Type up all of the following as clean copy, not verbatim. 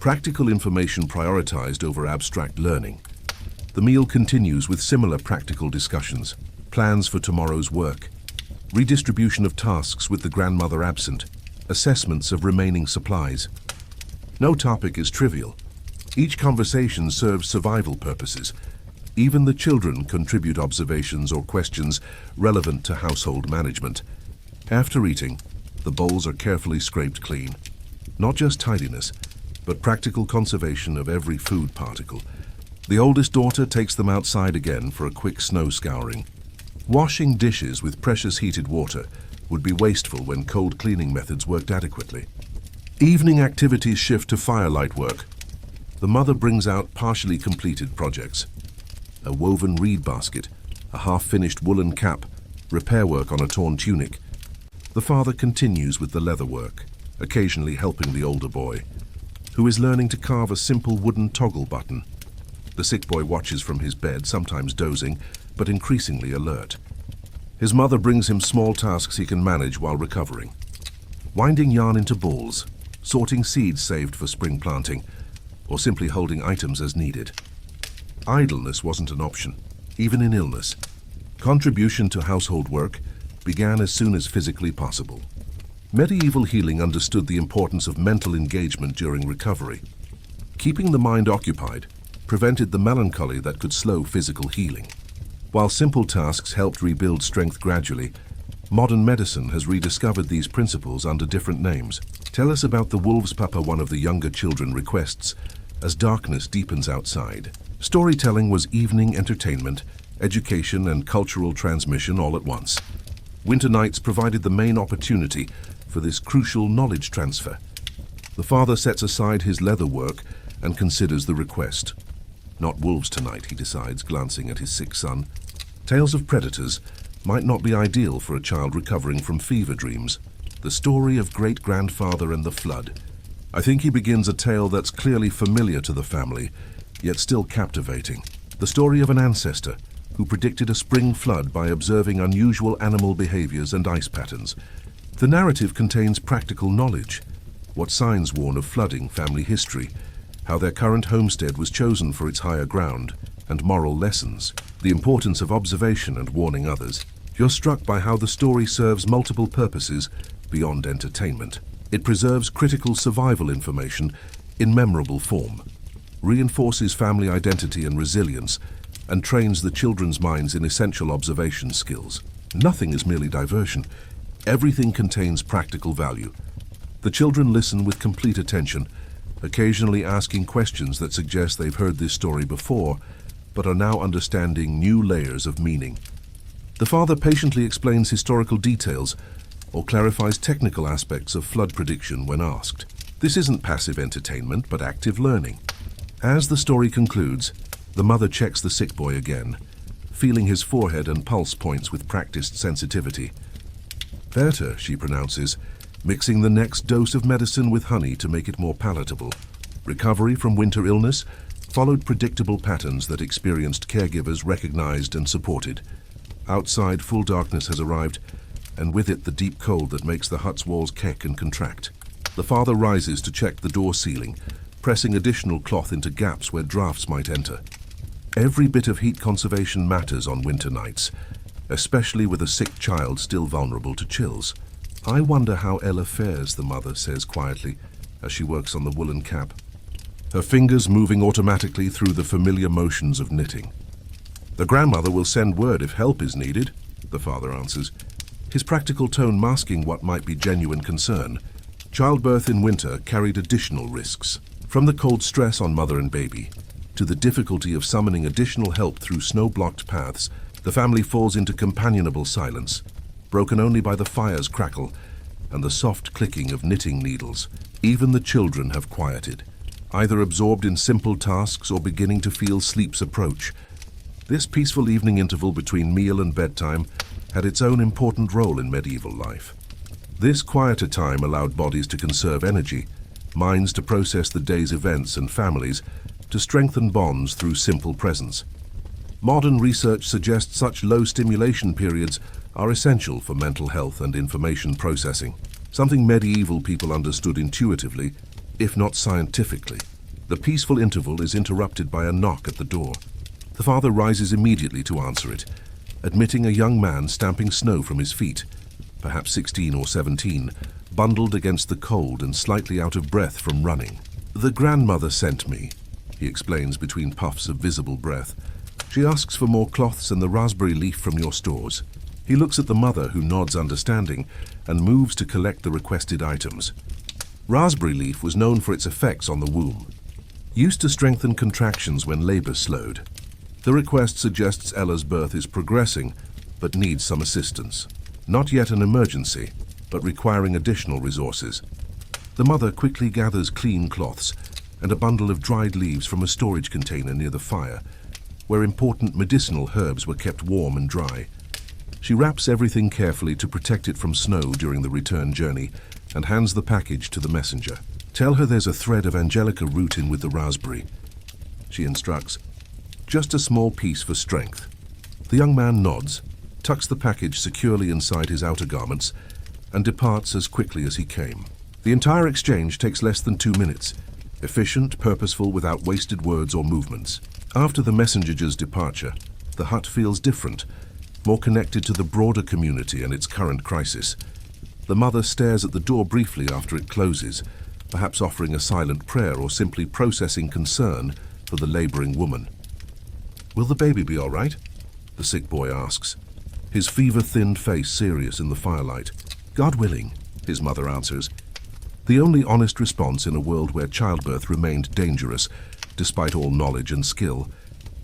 Practical information prioritized over abstract learning. The meal continues with similar practical discussions, plans for tomorrow's work, redistribution of tasks with the grandmother absent, assessments of remaining supplies. No topic is trivial. Each conversation serves survival purposes. Even the children contribute observations or questions relevant to household management. After eating, the bowls are carefully scraped clean. Not just tidiness, but practical conservation of every food particle. The oldest daughter takes them outside again for a quick snow scouring. Washing dishes with precious heated water would be wasteful when cold cleaning methods worked adequately. Evening activities shift to firelight work. The mother brings out partially completed projects. A woven reed basket, a half-finished woolen cap, repair work on a torn tunic. The father continues with the leather work, occasionally helping the older boy, who is learning to carve a simple wooden toggle button. The sick boy watches from his bed, sometimes dozing, but increasingly alert. His mother brings him small tasks he can manage while recovering. Winding yarn into balls, sorting seeds saved for spring planting, or simply holding items as needed. Idleness wasn't an option, even in illness. Contribution to household work began as soon as physically possible. Medieval healing understood the importance of mental engagement during recovery. Keeping the mind occupied prevented the melancholy that could slow physical healing. While simple tasks helped rebuild strength gradually, modern medicine has rediscovered these principles under different names. Tell us about the wolf's papa, one of the younger children requests, as darkness deepens outside. Storytelling was evening entertainment, education, and cultural transmission all at once. Winter nights provided the main opportunity for this crucial knowledge transfer. The father sets aside his leather work and considers the request. Not wolves tonight, he decides, glancing at his sick son. Tales of predators might not be ideal for a child recovering from fever dreams. The story of great-grandfather and the flood. I think he begins a tale that's clearly familiar to the family, yet still captivating. The story of an ancestor who predicted a spring flood by observing unusual animal behaviors and ice patterns. The narrative contains practical knowledge, what signs warn of flooding, family history, how their current homestead was chosen for its higher ground, and moral lessons, the importance of observation and warning others. You're struck by how the story serves multiple purposes beyond entertainment. It preserves critical survival information in memorable form, reinforces family identity and resilience, and trains the children's minds in essential observation skills. Nothing is merely diversion. Everything contains practical value. The children listen with complete attention, occasionally asking questions that suggest they've heard this story before, but are now understanding new layers of meaning. The father patiently explains historical details or clarifies technical aspects of flood prediction when asked. This isn't passive entertainment, but active learning. As the story concludes, the mother checks the sick boy again, feeling his forehead and pulse points with practiced sensitivity. Better, she pronounces, mixing the next dose of medicine with honey to make it more palatable. Recovery from winter illness followed predictable patterns that experienced caregivers recognized and supported. Outside, full darkness has arrived, and with it the deep cold that makes the hut's walls keck and contract. The father rises to check the door ceiling, pressing additional cloth into gaps where drafts might enter. Every bit of heat conservation matters on winter nights, especially with a sick child still vulnerable to chills. I wonder how Ella fares, the mother says quietly as she works on the woolen cap, her fingers moving automatically through the familiar motions of knitting. The grandmother will send word if help is needed, the father answers, his practical tone masking what might be genuine concern. Childbirth in winter carried additional risks, from the cold stress on mother and baby to the difficulty of summoning additional help through snow-blocked paths. The family falls into companionable silence, broken only by the fire's crackle and the soft clicking of knitting needles. Even the children have quieted, either absorbed in simple tasks or beginning to feel sleep's approach. This peaceful evening interval between meal and bedtime had its own important role in medieval life. This quieter time allowed bodies to conserve energy, minds to process the day's events, and families to strengthen bonds through simple presence. Modern research suggests such low stimulation periods are essential for mental health and information processing, something medieval people understood intuitively if not scientifically. The peaceful interval is interrupted by a knock at the door. The father rises immediately to answer it, admitting a young man stamping snow from his feet, perhaps 16 or 17, bundled against the cold and slightly out of breath from running. "The grandmother sent me," he explains between puffs of visible breath. "She asks for more cloths and the raspberry leaf from your stores." He looks at the mother, who nods understanding, and moves to collect the requested items. Raspberry leaf was known for its effects on the womb, used to strengthen contractions when labor slowed. The request suggests Ella's birth is progressing, but needs some assistance. Not yet an emergency, but requiring additional resources. The mother quickly gathers clean cloths and a bundle of dried leaves from a storage container near the fire, where important medicinal herbs were kept warm and dry. She wraps everything carefully to protect it from snow during the return journey and hands the package to the messenger. "Tell her there's a thread of angelica root in with the raspberry," she instructs. "Just a small piece for strength." The young man nods, tucks the package securely inside his outer garments, and departs as quickly as he came. The entire exchange takes less than 2 minutes, efficient, purposeful, without wasted words or movements. After the messenger's departure, the hut feels different, more connected to the broader community and its current crisis. The mother stares at the door briefly after it closes, perhaps offering a silent prayer or simply processing concern for the laboring woman. "Will the baby be all right?" the sick boy asks, his fever-thinned face serious in the firelight. "God willing," his mother answers, the only honest response in a world where childbirth remained dangerous, despite all knowledge and skill.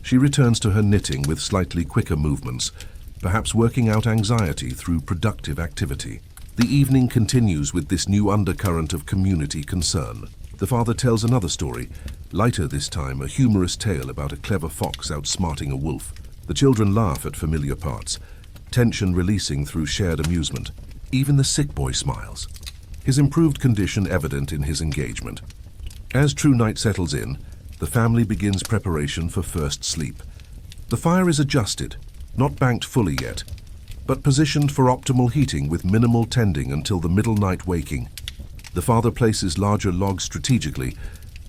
She returns to her knitting with slightly quicker movements, perhaps working out anxiety through productive activity. The evening continues with this new undercurrent of community concern. The father tells another story, lighter this time, a humorous tale about a clever fox outsmarting a wolf. The children laugh at familiar parts, tension releasing through shared amusement. Even the sick boy smiles, his improved condition evident in his engagement. As true night settles in, the family begins preparation for first sleep. The fire is adjusted, not banked fully yet, but positioned for optimal heating with minimal tending until the middle night waking. The father places larger logs strategically,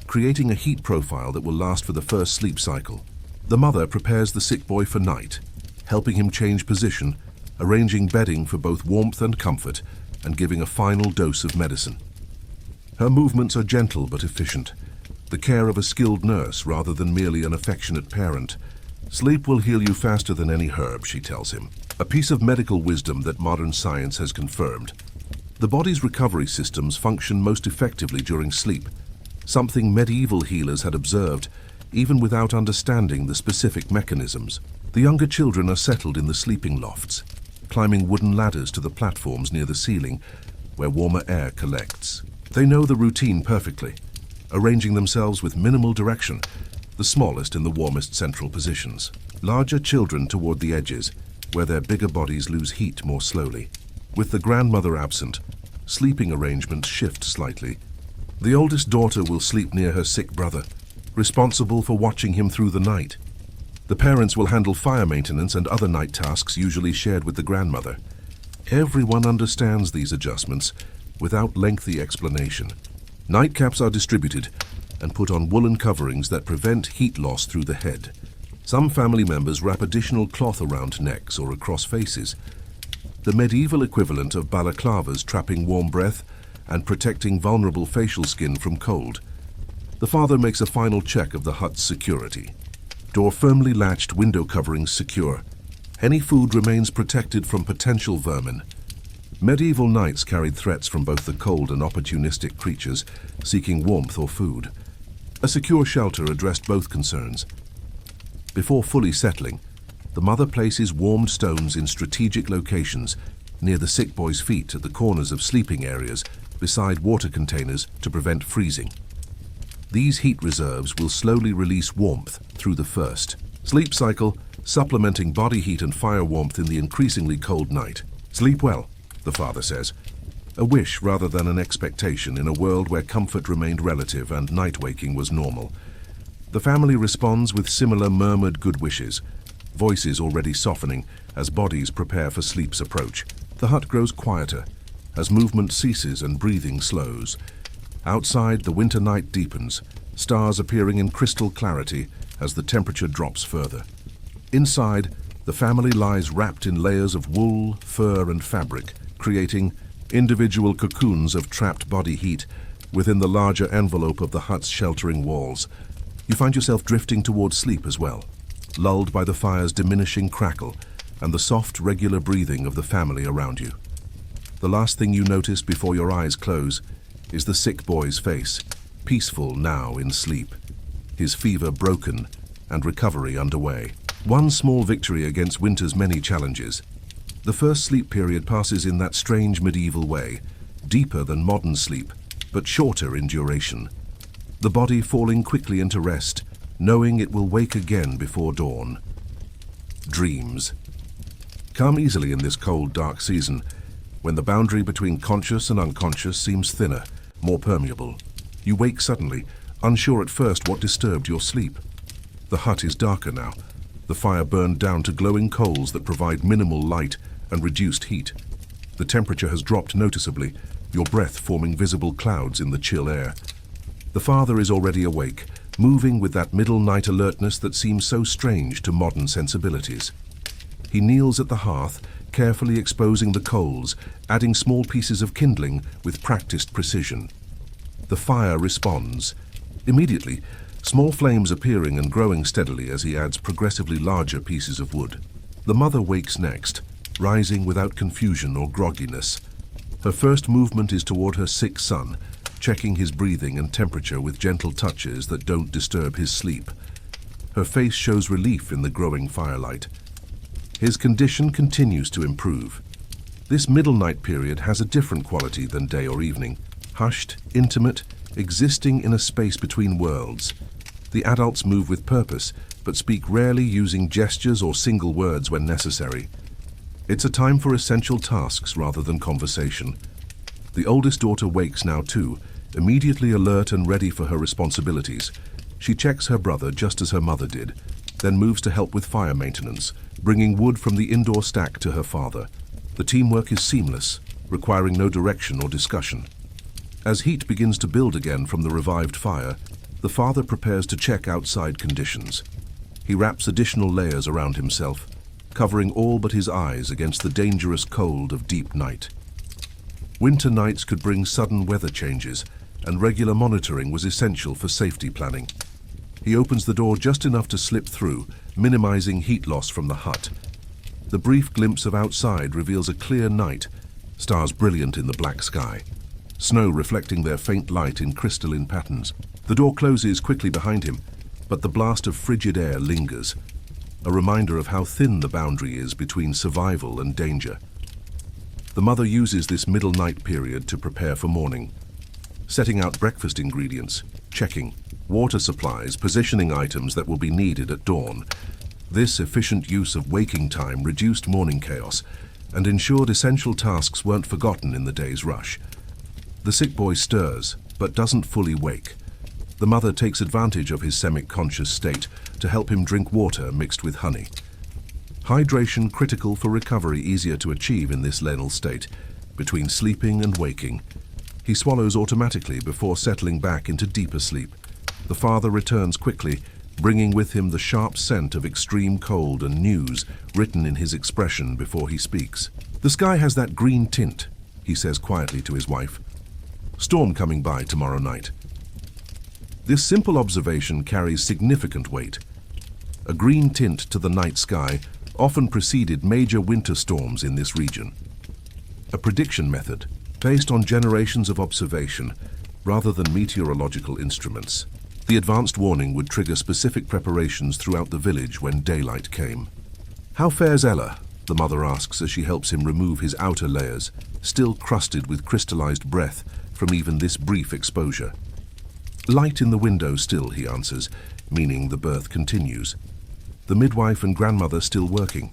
creating a heat profile that will last for the first sleep cycle. The mother prepares the sick boy for night, helping him change position, arranging bedding for both warmth and comfort, and giving a final dose of medicine. Her movements are gentle but efficient, the care of a skilled nurse rather than merely an affectionate parent. "Sleep will heal you faster than any herb," she tells him, a piece of medical wisdom that modern science has confirmed. The body's recovery systems function most effectively during sleep, something medieval healers had observed, even without understanding the specific mechanisms. The younger children are settled in the sleeping lofts, climbing wooden ladders to the platforms near the ceiling, where warmer air collects. They know the routine perfectly, arranging themselves with minimal direction, the smallest in the warmest central positions. Larger children toward the edges, where their bigger bodies lose heat more slowly. With the grandmother absent, sleeping arrangements shift slightly. The oldest daughter will sleep near her sick brother, responsible for watching him through the night. The parents will handle fire maintenance and other night tasks usually shared with the grandmother. Everyone understands these adjustments without lengthy explanation. Nightcaps are distributed and put on woolen coverings that prevent heat loss through the head. Some family members wrap additional cloth around necks or across faces, the medieval equivalent of balaclavas trapping warm breath and protecting vulnerable facial skin from cold. The father makes a final check of the hut's security. Door firmly latched, window coverings secure. Any food remains protected from potential vermin. Medieval nights carried threats from both the cold and opportunistic creatures seeking warmth or food. A secure shelter addressed both concerns. Before fully settling, the mother places warmed stones in strategic locations near the sick boy's feet at the corners of sleeping areas beside water containers to prevent freezing. These heat reserves will slowly release warmth through the first sleep cycle, supplementing body heat and fire warmth in the increasingly cold night. "Sleep well," the father says, a wish rather than an expectation in a world where comfort remained relative and night waking was normal. The family responds with similar murmured good wishes, voices already softening as bodies prepare for sleep's approach. The hut grows quieter as movement ceases and breathing slows. Outside, the winter night deepens, stars appearing in crystal clarity as the temperature drops further. Inside, the family lies wrapped in layers of wool, fur, and fabric, creating individual cocoons of trapped body heat within the larger envelope of the hut's sheltering walls. You find yourself drifting towards sleep as well, lulled by the fire's diminishing crackle and the soft, regular breathing of the family around you. The last thing you notice before your eyes close is the sick boy's face, peaceful now in sleep, his fever broken and recovery underway. One small victory against winter's many challenges. The first sleep period passes in that strange medieval way, deeper than modern sleep, but shorter in duration. The body falling quickly into rest, knowing it will wake again before dawn. Dreams come easily in this cold, dark season, when the boundary between conscious and unconscious seems thinner, more permeable. You wake suddenly, unsure at first what disturbed your sleep. The hut is darker now, the fire burned down to glowing coals that provide minimal light and reduced heat. The temperature has dropped noticeably, your breath forming visible clouds in the chill air. The father is already awake, moving with that middle night alertness that seems so strange to modern sensibilities. He kneels at the hearth, carefully exposing the coals, adding small pieces of kindling with practiced precision. The fire responds. Immediately, small flames appearing and growing steadily as he adds progressively larger pieces of wood. The mother wakes next, rising without confusion or grogginess. Her first movement is toward her sick son, checking his breathing and temperature with gentle touches that don't disturb his sleep. Her face shows relief in the growing firelight. His condition continues to improve. This middle night period has a different quality than day or evening. Hushed, intimate, existing in a space between worlds. The adults move with purpose, but speak rarely, using gestures or single words when necessary. It's a time for essential tasks rather than conversation. The oldest daughter wakes now too, immediately alert and ready for her responsibilities. She checks her brother just as her mother did, then moves to help with fire maintenance, bringing wood from the indoor stack to her father. The teamwork is seamless, requiring no direction or discussion. As heat begins to build again from the revived fire, the father prepares to check outside conditions. He wraps additional layers around himself, covering all but his eyes against the dangerous cold of deep night. Winter nights could bring sudden weather changes, and regular monitoring was essential for safety planning. He opens the door just enough to slip through, minimizing heat loss from the hut. The brief glimpse of outside reveals a clear night, stars brilliant in the black sky, snow reflecting their faint light in crystalline patterns. The door closes quickly behind him, but the blast of frigid air lingers, a reminder of how thin the boundary is between survival and danger. The mother uses this middle night period to prepare for morning, setting out breakfast ingredients, checking water supplies, positioning items that will be needed at dawn. This efficient use of waking time reduced morning chaos and ensured essential tasks weren't forgotten in the day's rush. The sick boy stirs, but doesn't fully wake. The mother takes advantage of his semi-conscious state to help him drink water mixed with honey. Hydration critical for recovery, easier to achieve in this lenal state, between sleeping and waking. He swallows automatically before settling back into deeper sleep. The father returns quickly, bringing with him the sharp scent of extreme cold and news written in his expression before he speaks. "The sky has that green tint," he says quietly to his wife. "Storm coming by tomorrow night." This simple observation carries significant weight. A green tint to the night sky often preceded major winter storms in this region. A prediction method based on generations of observation rather than meteorological instruments. The advanced warning would trigger specific preparations throughout the village when daylight came. "How fares Ella?" the mother asks as she helps him remove his outer layers, still crusted with crystallized breath from even this brief exposure. "Light in the window still," he answers, meaning the birth continues. The midwife and grandmother still working.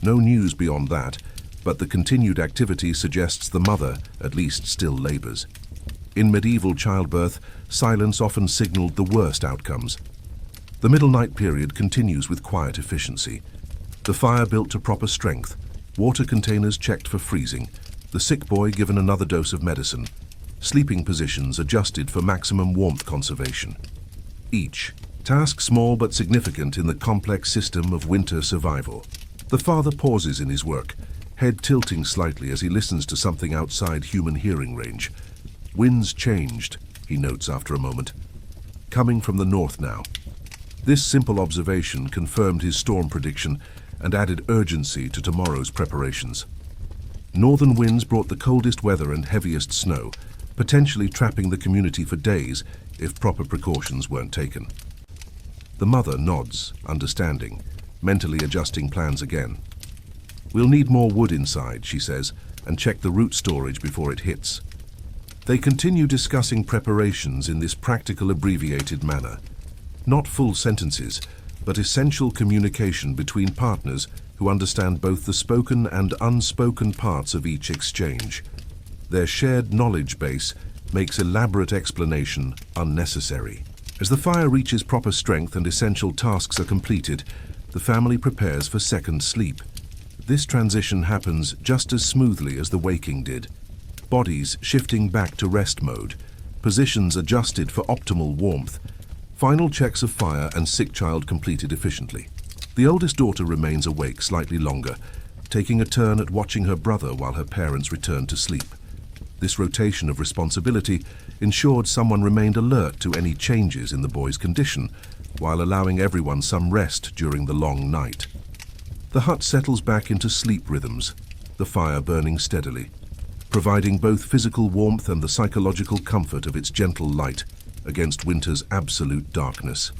No news beyond that, but the continued activity suggests the mother, at least, still labors. In medieval childbirth, silence often signaled the worst outcomes. The middle night period continues with quiet efficiency. The fire built to proper strength, water containers checked for freezing, the sick boy given another dose of medicine. sleeping positions adjusted for maximum warmth conservation. Each task small but significant in the complex system of winter survival. The father pauses in his work, head tilting slightly as he listens to something outside human hearing range. Winds changed, he notes after a moment. Coming from the north now. This simple observation confirmed his storm prediction and added urgency to tomorrow's preparations. Northern winds brought the coldest weather and heaviest snow, potentially trapping the community for days if proper precautions weren't taken. The mother nods, understanding, mentally adjusting plans again. We'll need more wood inside, she says, and check the root storage before it hits. They continue discussing preparations in this practical, abbreviated manner. Not full sentences, but essential communication between partners who understand both the spoken and unspoken parts of each exchange. Their shared knowledge base makes elaborate explanation unnecessary. As the fire reaches proper strength and essential tasks are completed, the family prepares for second sleep. This transition happens just as smoothly as the waking did. Bodies shifting back to rest mode, positions adjusted for optimal warmth, final checks of fire and sick child completed efficiently. The oldest daughter remains awake slightly longer, taking a turn at watching her brother while her parents returned to sleep. This rotation of responsibility ensured someone remained alert to any changes in the boy's condition, while allowing everyone some rest during the long night. The hut settles back into sleep rhythms, the fire burning steadily, providing both physical warmth and the psychological comfort of its gentle light against winter's absolute darkness.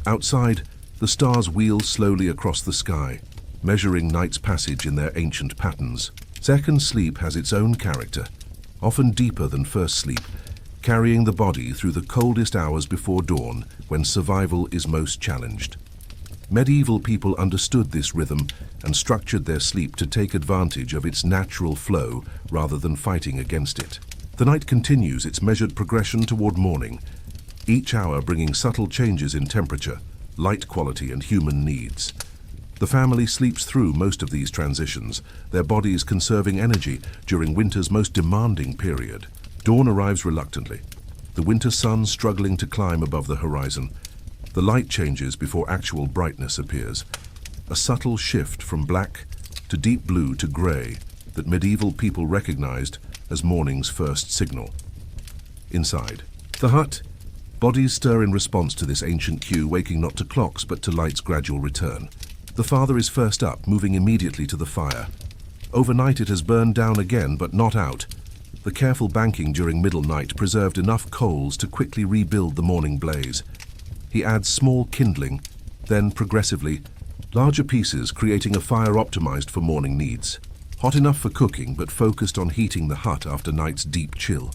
Outside, the stars wheel slowly across the sky, measuring night's passage in their ancient patterns. Second sleep has its own character, often deeper than first sleep, carrying the body through the coldest hours before dawn when survival is most challenged. Medieval people understood this rhythm and structured their sleep to take advantage of its natural flow rather than fighting against it. The night continues its measured progression toward morning, each hour bringing subtle changes in temperature, light quality, and human needs. The family sleeps through most of these transitions, their bodies conserving energy during winter's most demanding period. Dawn arrives reluctantly, the winter sun struggling to climb above the horizon. The light changes before actual brightness appears, a subtle shift from black to deep blue to gray that medieval people recognized as morning's first signal. Inside the hut, bodies stir in response to this ancient cue, waking not to clocks but to light's gradual return. The father is first up, moving immediately to the fire. Overnight it has burned down again, but not out. The careful banking during middle night preserved enough coals to quickly rebuild the morning blaze. He adds small kindling, then progressively, larger pieces, creating a fire optimized for morning needs. Hot enough for cooking, but focused on heating the hut after night's deep chill.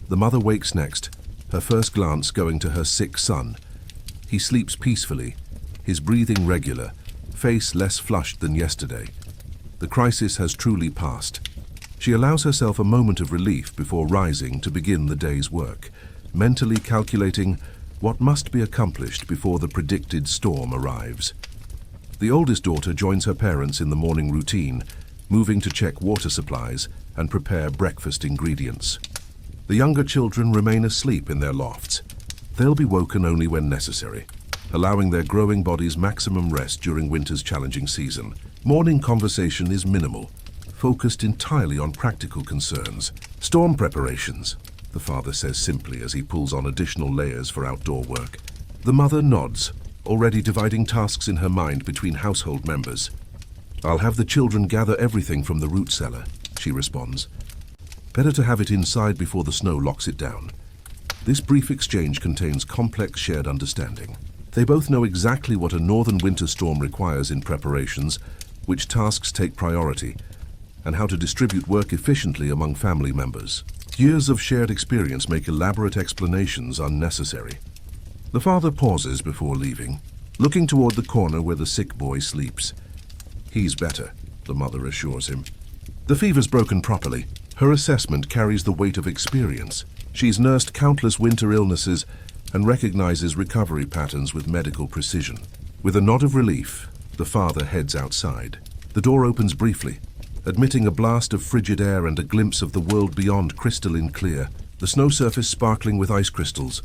The mother wakes next, her first glance going to her sick son. He sleeps peacefully, his breathing regular, face less flushed than yesterday. The crisis has truly passed. She allows herself a moment of relief before rising to begin the day's work, mentally calculating what must be accomplished before the predicted storm arrives. The oldest daughter joins her parents in the morning routine, moving to check water supplies and prepare breakfast ingredients. The younger children remain asleep in their lofts. They'll be woken only when necessary, allowing their growing bodies maximum rest during winter's challenging season. Morning conversation is minimal, focused entirely on practical concerns. Storm preparations, the father says simply as he pulls on additional layers for outdoor work. The mother nods, already dividing tasks in her mind between household members. I'll have the children gather everything from the root cellar, she responds. Better to have it inside before the snow locks it down. This brief exchange contains complex shared understanding. They both know exactly what a northern winter storm requires in preparations, which tasks take priority, and how to distribute work efficiently among family members. Years of shared experience make elaborate explanations unnecessary. The father pauses before leaving, looking toward the corner where the sick boy sleeps. He's better, the mother assures him. The fever's broken properly. Her assessment carries the weight of experience. She's nursed countless winter illnesses and recognizes recovery patterns with medical precision. With a nod of relief, the father heads outside. The door opens briefly, admitting a blast of frigid air and a glimpse of the world beyond crystalline clear, the snow surface sparkling with ice crystals,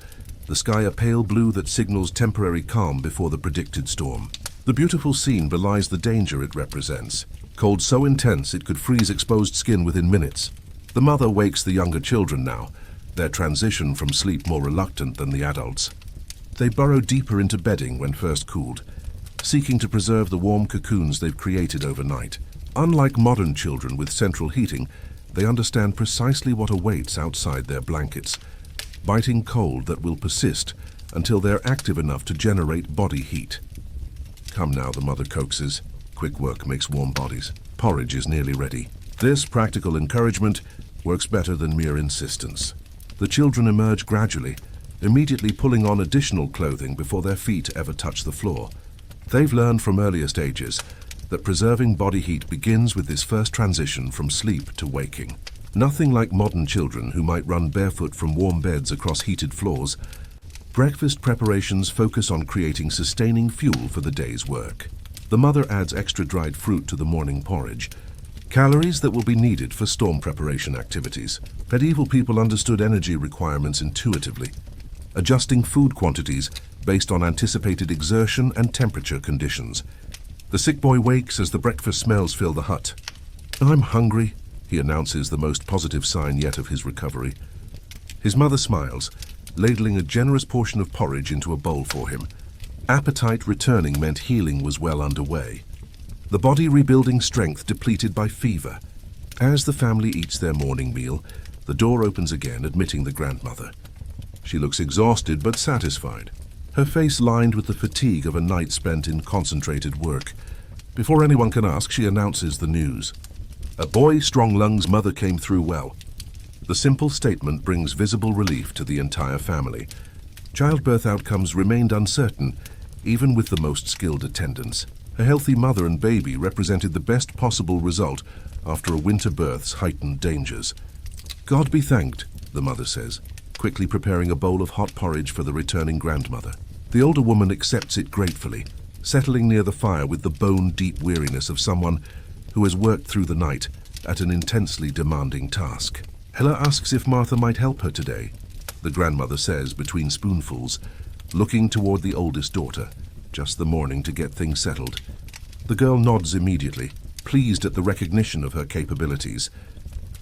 the sky a pale blue that signals temporary calm before the predicted storm. The beautiful scene belies the danger it represents. Cold so intense it could freeze exposed skin within minutes. The mother wakes the younger children now, their transition from sleep more reluctant than the adults. They burrow deeper into bedding when first cooled, seeking to preserve the warm cocoons they've created overnight. Unlike modern children with central heating, they understand precisely what awaits outside their blankets, biting cold that will persist until they're active enough to generate body heat. Come now, the mother coaxes. Quick work makes warm bodies. Porridge is nearly ready. This practical encouragement works better than mere insistence. The children emerge gradually, immediately pulling on additional clothing before their feet ever touch the floor. They've learned from earliest ages that preserving body heat begins with this first transition from sleep to waking. Nothing like modern children who might run barefoot from warm beds across heated floors. Breakfast preparations focus on creating sustaining fuel for the day's work. The mother adds extra dried fruit to the morning porridge, calories that will be needed for storm preparation activities. Medieval people understood energy requirements intuitively, adjusting food quantities based on anticipated exertion and temperature conditions. The sick boy wakes as the breakfast smells fill the hut. "I'm hungry," he announces, the most positive sign yet of his recovery. His mother smiles, ladling a generous portion of porridge into a bowl for him. Appetite returning meant healing was well underway. The body rebuilding strength depleted by fever. As the family eats their morning meal, the door opens again, admitting the grandmother. She looks exhausted but satisfied, her face lined with the fatigue of a night spent in concentrated work. Before anyone can ask, she announces the news. "A boy, strong lungs, mother came through well." The simple statement brings visible relief to the entire family. Childbirth outcomes remained uncertain, even with the most skilled attendants. A healthy mother and baby represented the best possible result after a winter birth's heightened dangers. "God be thanked," the mother says, quickly preparing a bowl of hot porridge for the returning grandmother. The older woman accepts it gratefully, settling near the fire with the bone-deep weariness of someone who has worked through the night at an intensely demanding task. Ella asks if Martha might help her today, the grandmother says between spoonfuls, looking toward the oldest daughter. Just the morning to get things settled. The girl nods immediately, pleased at the recognition of her capabilities.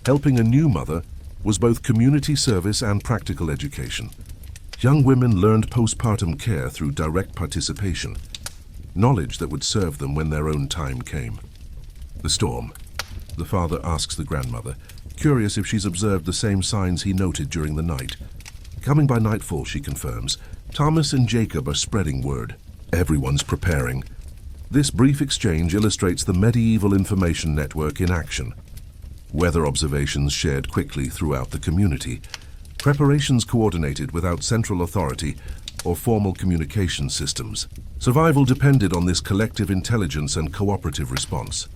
Helping a new mother was both community service and practical education. Young women learned postpartum care through direct participation, knowledge that would serve them when their own time came. The storm. The father asks the grandmother, curious if she's observed the same signs he noted during the night. Coming by nightfall, she confirms, Thomas and Jacob are spreading word. Everyone's preparing. This brief exchange illustrates the medieval information network in action. Weather observations shared quickly throughout the community. Preparations coordinated without central authority or formal communication systems. Survival depended on this collective intelligence and cooperative response.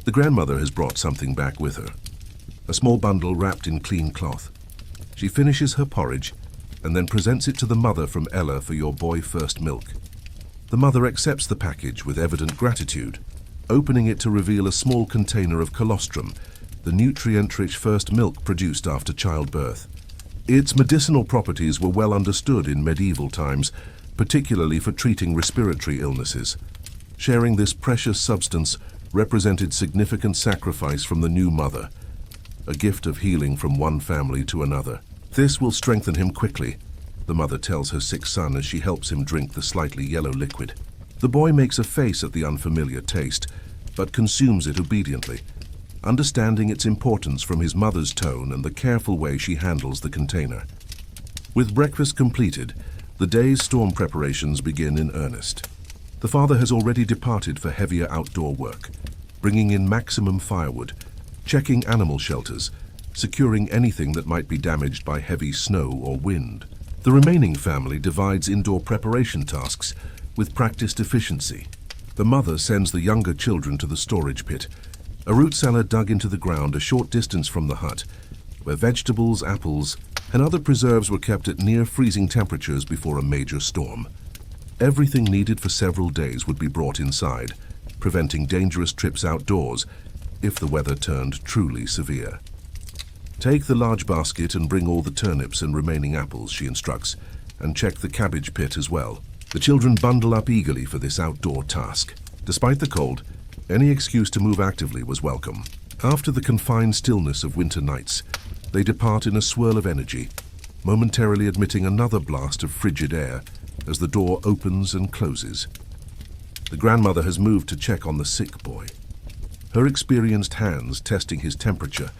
The grandmother has brought something back with her. A small bundle wrapped in clean cloth. She finishes her porridge and then presents it to the mother from Ella for your boy first milk. The mother accepts the package with evident gratitude, opening it to reveal a small container of colostrum, the nutrient-rich first milk produced after childbirth. Its medicinal properties were well understood in medieval times, particularly for treating respiratory illnesses. Sharing this precious substance represented significant sacrifice from the new mother, a gift of healing from one family to another. "This will strengthen him quickly," the mother tells her sick son as she helps him drink the slightly yellow liquid. The boy makes a face at the unfamiliar taste, but consumes it obediently, understanding its importance from his mother's tone and the careful way she handles the container. With breakfast completed, the day's storm preparations begin in earnest. The father has already departed for heavier outdoor work, bringing in maximum firewood, checking animal shelters, securing anything that might be damaged by heavy snow or wind. The remaining family divides indoor preparation tasks with practiced efficiency. The mother sends the younger children to the storage pit, a root cellar dug into the ground a short distance from the hut, where vegetables, apples, and other preserves were kept at near freezing temperatures before a major storm. Everything needed for several days would be brought inside, preventing dangerous trips outdoors if the weather turned truly severe. Take the large basket and bring all the turnips and remaining apples, she instructs, and check the cabbage pit as well. The children bundle up eagerly for this outdoor task. Despite the cold, any excuse to move actively was welcome. After the confined stillness of winter nights, they depart in a swirl of energy, momentarily admitting another blast of frigid air as the door opens and closes. The grandmother has moved to check on the sick boy, her experienced hands testing his temperature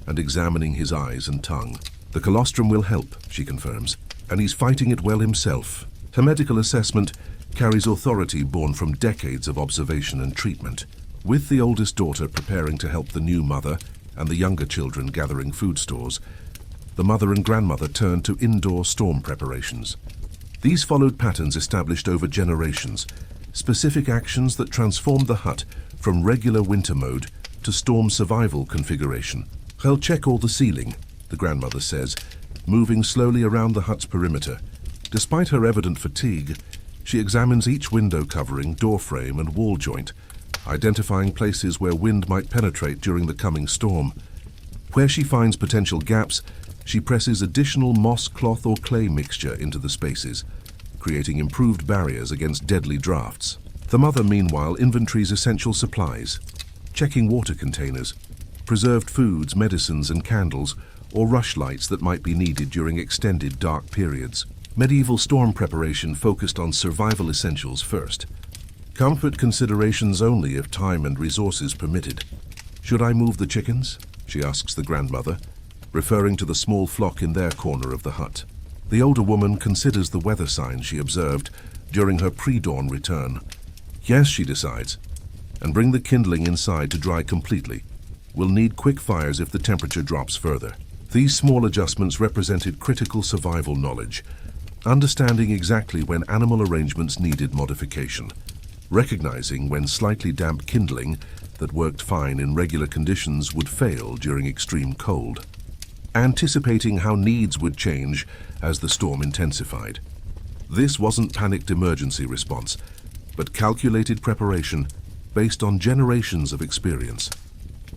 and examining his eyes and tongue. The colostrum will help, she confirms, and he's fighting it well himself. Her medical assessment carries authority born from decades of observation and treatment. With the oldest daughter preparing to help the new mother and the younger children gathering food stores, the mother and grandmother turned to indoor storm preparations. These followed patterns established over generations, specific actions that transformed the hut from regular winter mode to storm survival configuration. "I'll check all the ceiling," the grandmother says, moving slowly around the hut's perimeter. Despite her evident fatigue, she examines each window covering, door frame, and wall joint, identifying places where wind might penetrate during the coming storm. Where she finds potential gaps, she presses additional moss, cloth, or clay mixture into the spaces, creating improved barriers against deadly drafts. The mother, meanwhile, inventories essential supplies, checking water containers, preserved foods, medicines, and candles, or rush lights that might be needed during extended dark periods. Medieval storm preparation focused on survival essentials first. Comfort considerations only if time and resources permitted. "Should I move the chickens?" she asks the grandmother, referring to the small flock in their corner of the hut. The older woman considers the weather signs she observed during her pre-dawn return. Yes, she decides, and bring the kindling inside to dry completely. We'll need quick fires if the temperature drops further. These small adjustments represented critical survival knowledge, understanding exactly when animal arrangements needed modification, recognizing when slightly damp kindling that worked fine in regular conditions would fail during extreme cold, anticipating how needs would change as the storm intensified. This wasn't panicked emergency response, but calculated preparation based on generations of experience.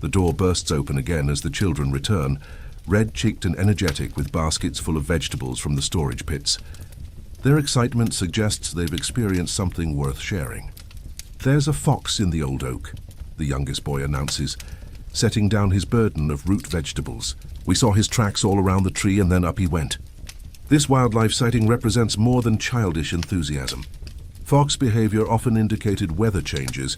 The door bursts open again as the children return, red-cheeked and energetic with baskets full of vegetables from the storage pits. Their excitement suggests they've experienced something worth sharing. "There's a fox in the old oak," the youngest boy announces, setting down his burden of root vegetables. "We saw his tracks all around the tree and then up he went." This wildlife sighting represents more than childish enthusiasm. Fox behavior often indicated weather changes,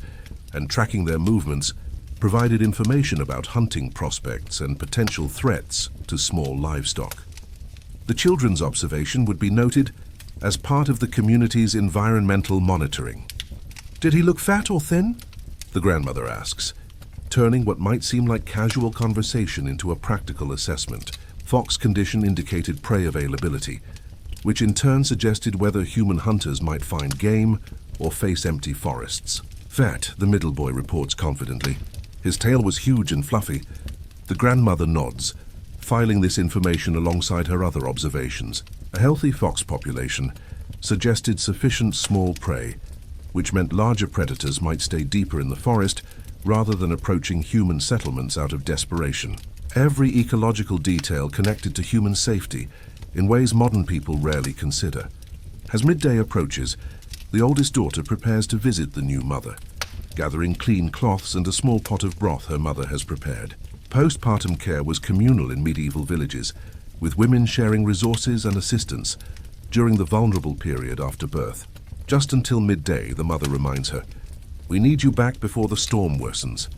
and tracking their movements provided information about hunting prospects and potential threats to small livestock. The children's observation would be noted as part of the community's environmental monitoring. "Did he look fat or thin?" the grandmother asks, turning what might seem like casual conversation into a practical assessment. Fox condition indicated prey availability, which in turn suggested whether human hunters might find game or face empty forests. "Fat," the middle boy reports confidently. His tail was huge and fluffy. The grandmother nods, filing this information alongside her other observations. A healthy fox population suggested sufficient small prey, which meant larger predators might stay deeper in the forest rather than approaching human settlements out of desperation. Every ecological detail connected to human safety in ways modern people rarely consider. As midday approaches, the oldest daughter prepares to visit the new mother, gathering clean cloths and a small pot of broth her mother has prepared. Postpartum care was communal in medieval villages, with women sharing resources and assistance during the vulnerable period after birth. Just until midday, the mother reminds her, "We need you back before the storm worsens."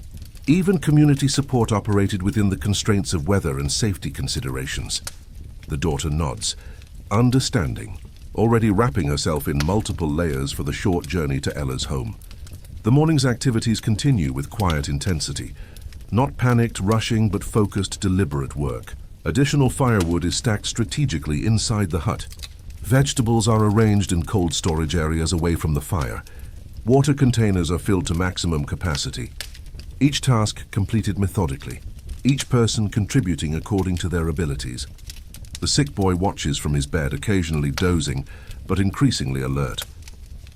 Even community support operated within the constraints of weather and safety considerations. The daughter nods, understanding, already wrapping herself in multiple layers for the short journey to Ella's home. The morning's activities continue with quiet intensity, not panicked, rushing, but focused, deliberate work. Additional firewood is stacked strategically inside the hut. Vegetables are arranged in cold storage areas away from the fire. Water containers are filled to maximum capacity. Each task completed methodically, each person contributing according to their abilities. The sick boy watches from his bed, occasionally dozing, but increasingly alert.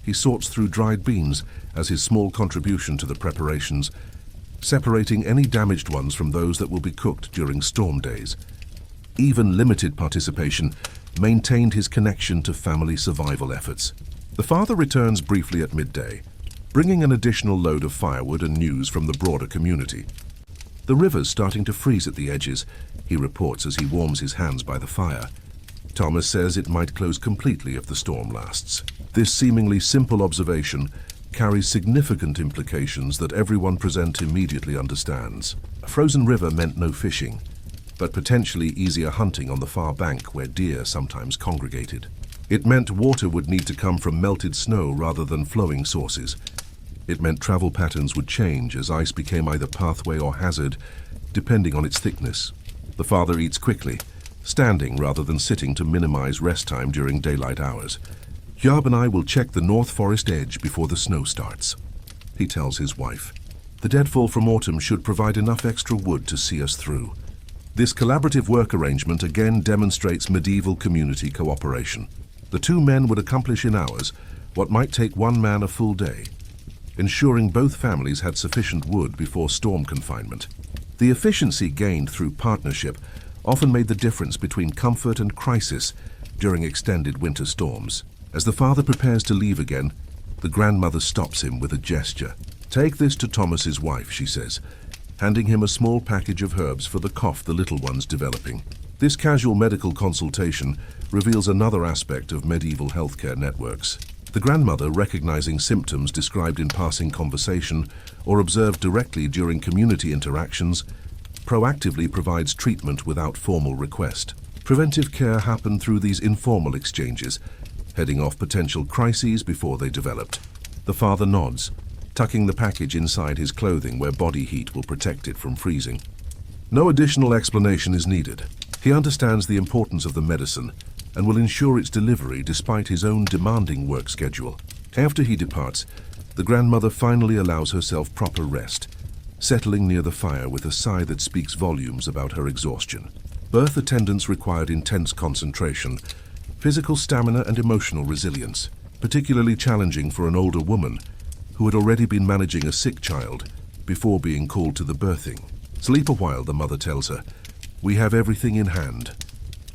He sorts through dried beans as his small contribution to the preparations, separating any damaged ones from those that will be cooked during storm days. Even limited participation maintained his connection to family survival efforts. The father returns briefly at midday, bringing an additional load of firewood and news from the broader community. The river's starting to freeze at the edges, he reports as he warms his hands by the fire. Thomas says it might close completely if the storm lasts. This seemingly simple observation carries significant implications that everyone present immediately understands. A frozen river meant no fishing, but potentially easier hunting on the far bank where deer sometimes congregated. It meant water would need to come from melted snow rather than flowing sources. It meant travel patterns would change as ice became either pathway or hazard, depending on its thickness. The father eats quickly, standing rather than sitting to minimize rest time during daylight hours. Jaab and I will check the North Forest edge before the snow starts, he tells his wife. The deadfall from autumn should provide enough extra wood to see us through. This collaborative work arrangement again demonstrates medieval community cooperation. The two men would accomplish in hours what might take one man a full day, ensuring both families had sufficient wood before storm confinement. The efficiency gained through partnership often made the difference between comfort and crisis during extended winter storms. As the father prepares to leave again, the grandmother stops him with a gesture. "Take this to Thomas's wife," she says, handing him a small package of herbs for the cough the little one's developing. This casual medical consultation reveals another aspect of medieval healthcare networks. The grandmother, recognizing symptoms described in passing conversation or observed directly during community interactions, proactively provides treatment without formal request. Preventive care happened through these informal exchanges, heading off potential crises before they developed. The father nods, tucking the package inside his clothing where body heat will protect it from freezing. No additional explanation is needed. He understands the importance of the medicine and will ensure its delivery despite his own demanding work schedule. After he departs, the grandmother finally allows herself proper rest, settling near the fire with a sigh that speaks volumes about her exhaustion. Birth attendance required intense concentration, physical stamina and emotional resilience, particularly challenging for an older woman who had already been managing a sick child before being called to the birthing. "Sleep a while," the mother tells her. "We have everything in hand."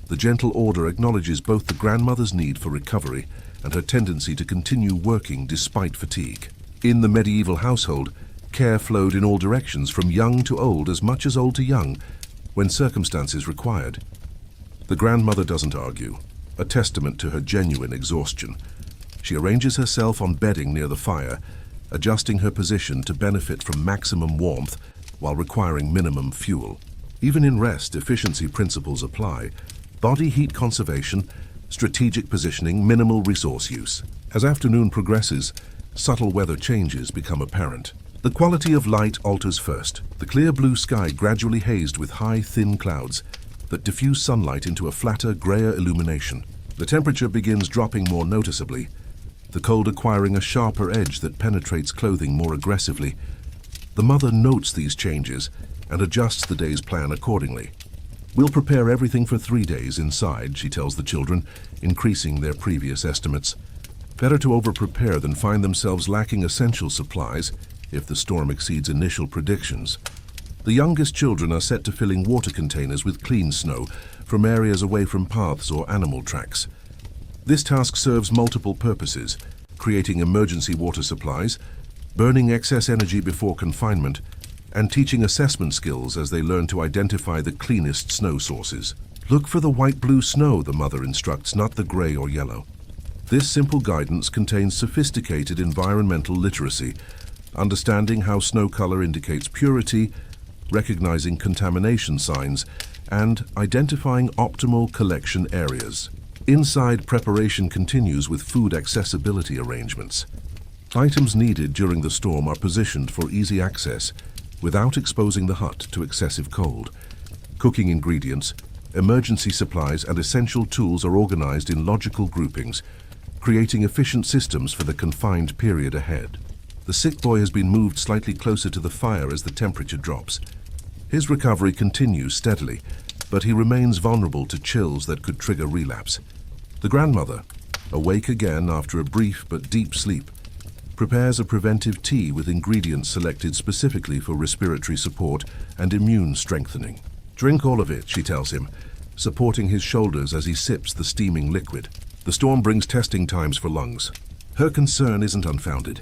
The gentle order acknowledges both the grandmother's need for recovery and her tendency to continue working despite fatigue. In the medieval household, care flowed in all directions, from young to old as much as old to young, when circumstances required. The grandmother doesn't argue, a testament to her genuine exhaustion. She arranges herself on bedding near the fire, adjusting her position to benefit from maximum warmth while requiring minimum fuel. Even in rest, efficiency principles apply: body heat conservation, strategic positioning, minimal resource use. As afternoon progresses, subtle weather changes become apparent. The quality of light alters first. The clear blue sky gradually hazed with high, thin clouds that diffuse sunlight into a flatter, grayer illumination. The temperature begins dropping more noticeably, the cold acquiring a sharper edge that penetrates clothing more aggressively. The mother notes these changes and adjusts the day's plan accordingly. "We'll prepare everything for 3 days inside," she tells the children, increasing their previous estimates. Better to over-prepare than find themselves lacking essential supplies if the storm exceeds initial predictions. The youngest children are set to filling water containers with clean snow from areas away from paths or animal tracks. This task serves multiple purposes: creating emergency water supplies, burning excess energy before confinement, and teaching assessment skills as they learn to identify the cleanest snow sources. "Look for the white-blue snow," the mother instructs, "not the gray or yellow." This simple guidance contains sophisticated environmental literacy, understanding how snow color indicates purity, recognizing contamination signs, and identifying optimal collection areas. Inside, preparation continues with food accessibility arrangements. Items needed during the storm are positioned for easy access without exposing the hut to excessive cold. Cooking ingredients, emergency supplies, and essential tools are organized in logical groupings, creating efficient systems for the confined period ahead. The sick boy has been moved slightly closer to the fire as the temperature drops. His recovery continues steadily, but he remains vulnerable to chills that could trigger relapse. The grandmother, awake again after a brief but deep sleep, prepares a preventive tea with ingredients selected specifically for respiratory support and immune strengthening. "Drink all of it," she tells him, supporting his shoulders as he sips the steaming liquid. The storm brings testing times for lungs. Her concern isn't unfounded.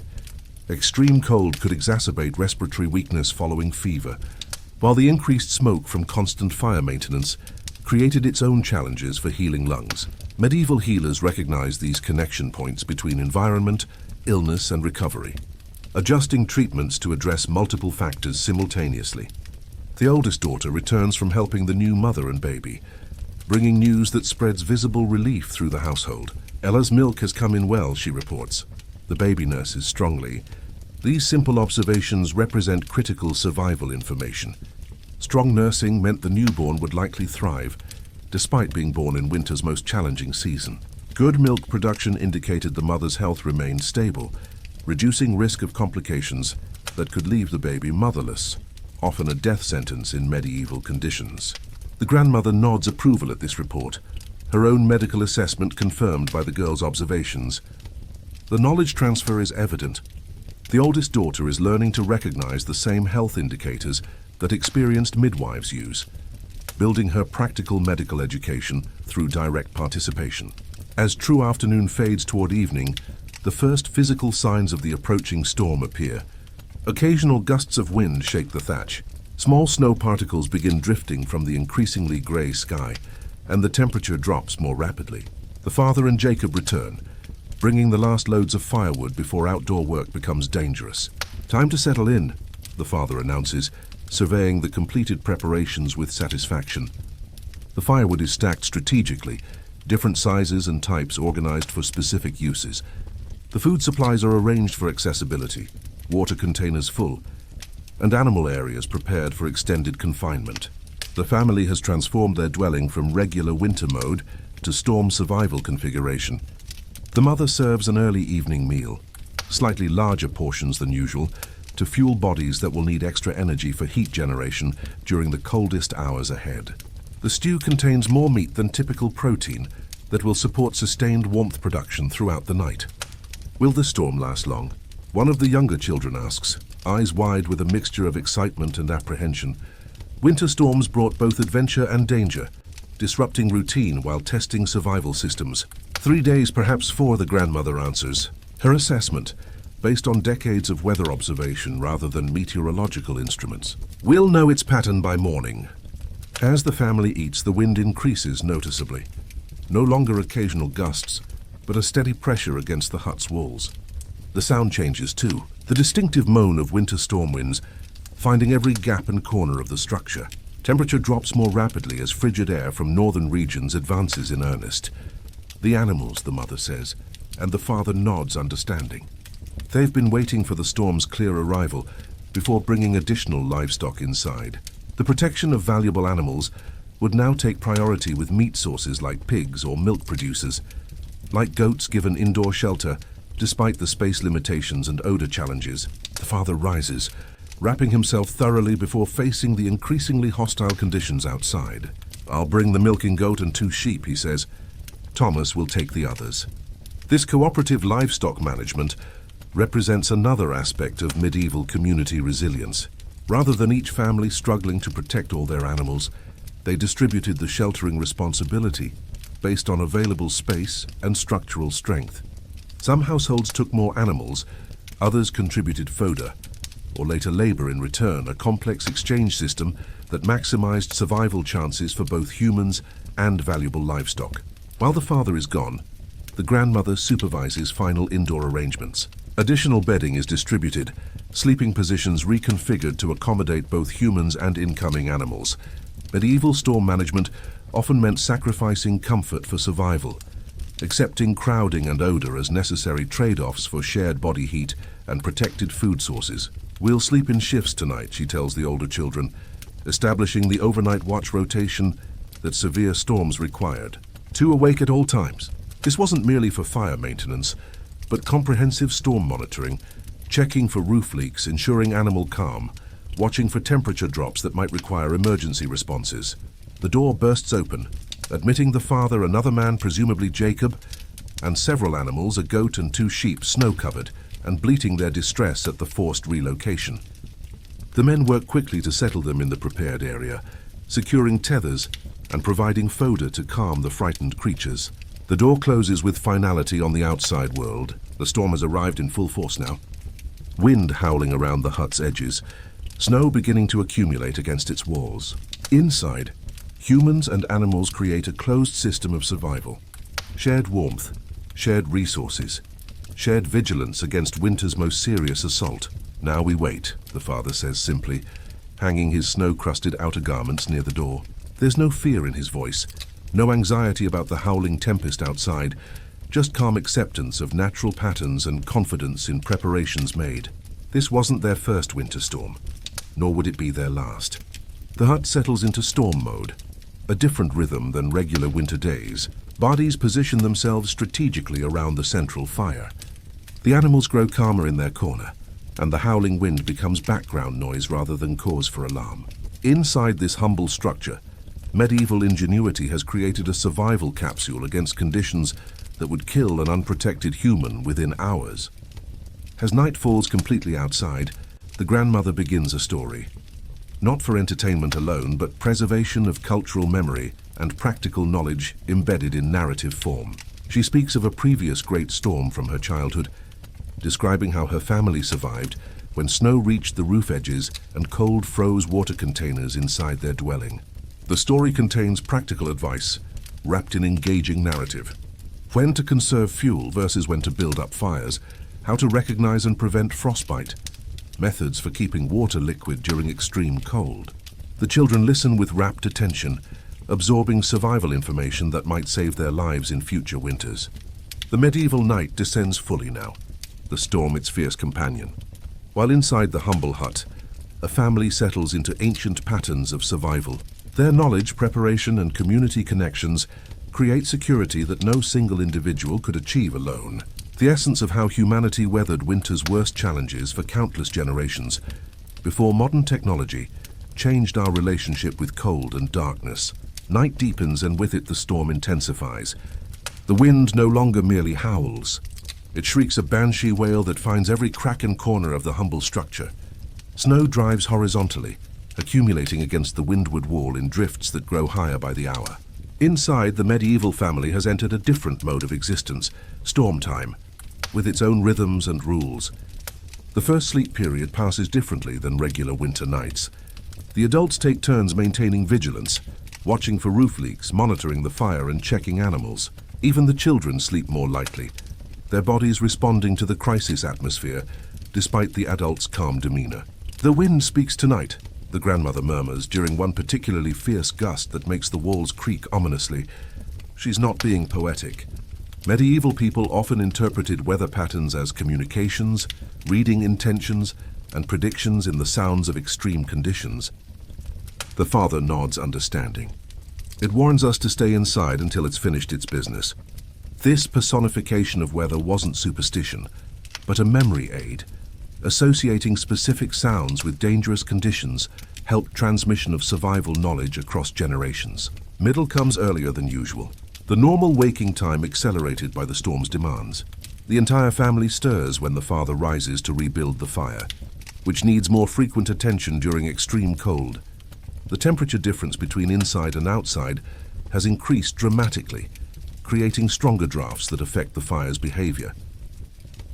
Extreme cold could exacerbate respiratory weakness following fever, while the increased smoke from constant fire maintenance created its own challenges for healing lungs. Medieval healers recognized these connection points between environment, illness, and recovery, adjusting treatments to address multiple factors simultaneously. The oldest daughter returns from helping the new mother and baby, bringing news that spreads visible relief through the household. "Ella's milk has come in well," she reports. The baby nurses strongly. These simple observations represent critical survival information. Strong nursing meant the newborn would likely thrive, despite being born in winter's most challenging season. Good milk production indicated the mother's health remained stable, reducing risk of complications that could leave the baby motherless, often a death sentence in medieval conditions. The grandmother nods approval at this report, her own medical assessment confirmed by the girl's observations. The knowledge transfer is evident. The oldest daughter is learning to recognize the same health indicators that experienced midwives use, building her practical medical education through direct participation. As true afternoon fades toward evening, the first physical signs of the approaching storm appear. Occasional gusts of wind shake the thatch. Small snow particles begin drifting from the increasingly gray sky, and the temperature drops more rapidly. The father and Jacob return, bringing the last loads of firewood before outdoor work becomes dangerous. "Time to settle in," the father announces, surveying the completed preparations with satisfaction. The firewood is stacked strategically, different sizes and types organized for specific uses. The food supplies are arranged for accessibility, water containers full, and animal areas prepared for extended confinement. The family has transformed their dwelling from regular winter mode to storm survival configuration. The mother serves an early evening meal, slightly larger portions than usual, to fuel bodies that will need extra energy for heat generation during the coldest hours ahead. The stew contains more meat than typical protein that will support sustained warmth production throughout the night. "Will the storm last long?" one of the younger children asks, eyes wide with a mixture of excitement and apprehension. Winter storms brought both adventure and danger, disrupting routine while testing survival systems. 3 days, perhaps 4, the grandmother answers. Her assessment, based on decades of weather observation rather than meteorological instruments. "We'll know its pattern by morning." As the family eats, the wind increases noticeably. No longer occasional gusts, but a steady pressure against the hut's walls. The sound changes too, the distinctive moan of winter storm winds, finding every gap and corner of the structure. Temperature drops more rapidly as frigid air from northern regions advances in earnest. "The animals," the mother says, and the father nods understanding. They've been waiting for the storm's clear arrival before bringing additional livestock inside. The protection of valuable animals would now take priority with meat sources like pigs or milk producers, like goats given indoor shelter despite the space limitations and odor challenges. The father rises, wrapping himself thoroughly before facing the increasingly hostile conditions outside. "I'll bring the milking goat and 2 sheep," he says. "Thomas will take the others." This cooperative livestock management represents another aspect of medieval community resilience. Rather than each family struggling to protect all their animals, they distributed the sheltering responsibility based on available space and structural strength. Some households took more animals, others contributed fodder, or later labor in return, a complex exchange system that maximized survival chances for both humans and valuable livestock. While the father is gone, the grandmother supervises final indoor arrangements. Additional bedding is distributed, sleeping positions reconfigured to accommodate both humans and incoming animals. Medieval storm management often meant sacrificing comfort for survival, accepting crowding and odor as necessary trade-offs for shared body heat and protected food sources. "We'll sleep in shifts tonight," she tells the older children, establishing the overnight watch rotation that severe storms required. 2 awake at all times. This wasn't merely for fire maintenance, but comprehensive storm monitoring, checking for roof leaks, ensuring animal calm, watching for temperature drops that might require emergency responses. The door bursts open, admitting the father, another man, presumably Jacob, and several animals, a goat and 2 sheep, snow-covered, and bleating their distress at the forced relocation. The men work quickly to settle them in the prepared area, securing tethers and providing fodder to calm the frightened creatures. The door closes with finality on the outside world. The storm has arrived in full force now. Wind howling around the hut's edges, snow beginning to accumulate against its walls. Inside, humans and animals create a closed system of survival. Shared warmth, shared resources, shared vigilance against winter's most serious assault. Now we wait, the father says simply, hanging his snow-crusted outer garments near the door. There's no fear in his voice, no anxiety about the howling tempest outside, just calm acceptance of natural patterns and confidence in preparations made. This wasn't their first winter storm, nor would it be their last. The hut settles into storm mode, a different rhythm than regular winter days. Bodies position themselves strategically around the central fire. The animals grow calmer in their corner, and the howling wind becomes background noise rather than cause for alarm. Inside this humble structure, medieval ingenuity has created a survival capsule against conditions that would kill an unprotected human within hours. As night falls completely outside, the grandmother begins a story. Not for entertainment alone, but preservation of cultural memory and practical knowledge embedded in narrative form. She speaks of a previous great storm from her childhood, describing how her family survived when snow reached the roof edges and cold froze water containers inside their dwelling. The story contains practical advice, wrapped in engaging narrative. When to conserve fuel versus when to build up fires, how to recognize and prevent frostbite, methods for keeping water liquid during extreme cold. The children listen with rapt attention, absorbing survival information that might save their lives in future winters. The medieval night descends fully now, the storm its fierce companion. While inside the humble hut, a family settles into ancient patterns of survival. Their knowledge, preparation, and community connections create security that no single individual could achieve alone. The essence of how humanity weathered winter's worst challenges for countless generations before modern technology changed our relationship with cold and darkness. Night deepens and with it the storm intensifies. The wind no longer merely howls. It shrieks a banshee wail that finds every crack and corner of the humble structure. Snow drives horizontally, accumulating against the windward wall in drifts that grow higher by the hour. Inside, the medieval family has entered a different mode of existence, storm time, with its own rhythms and rules. The first sleep period passes differently than regular winter nights. The adults take turns maintaining vigilance, watching for roof leaks, monitoring the fire, and checking animals. Even the children sleep more lightly, their bodies responding to the crisis atmosphere, despite the adults' calm demeanor. "The wind speaks tonight," the grandmother murmurs during one particularly fierce gust that makes the walls creak ominously. She's not being poetic. Medieval people often interpreted weather patterns as communications, reading intentions, and predictions in the sounds of extreme conditions. The father nods understanding. It warns us to stay inside until it's finished its business. This personification of weather wasn't superstition, but a memory aid. Associating specific sounds with dangerous conditions helped transmission of survival knowledge across generations. Middle comes earlier than usual. The normal waking time accelerated by the storm's demands. The entire family stirs when the father rises to rebuild the fire, which needs more frequent attention during extreme cold. The temperature difference between inside and outside has increased dramatically, creating stronger drafts that affect the fire's behavior.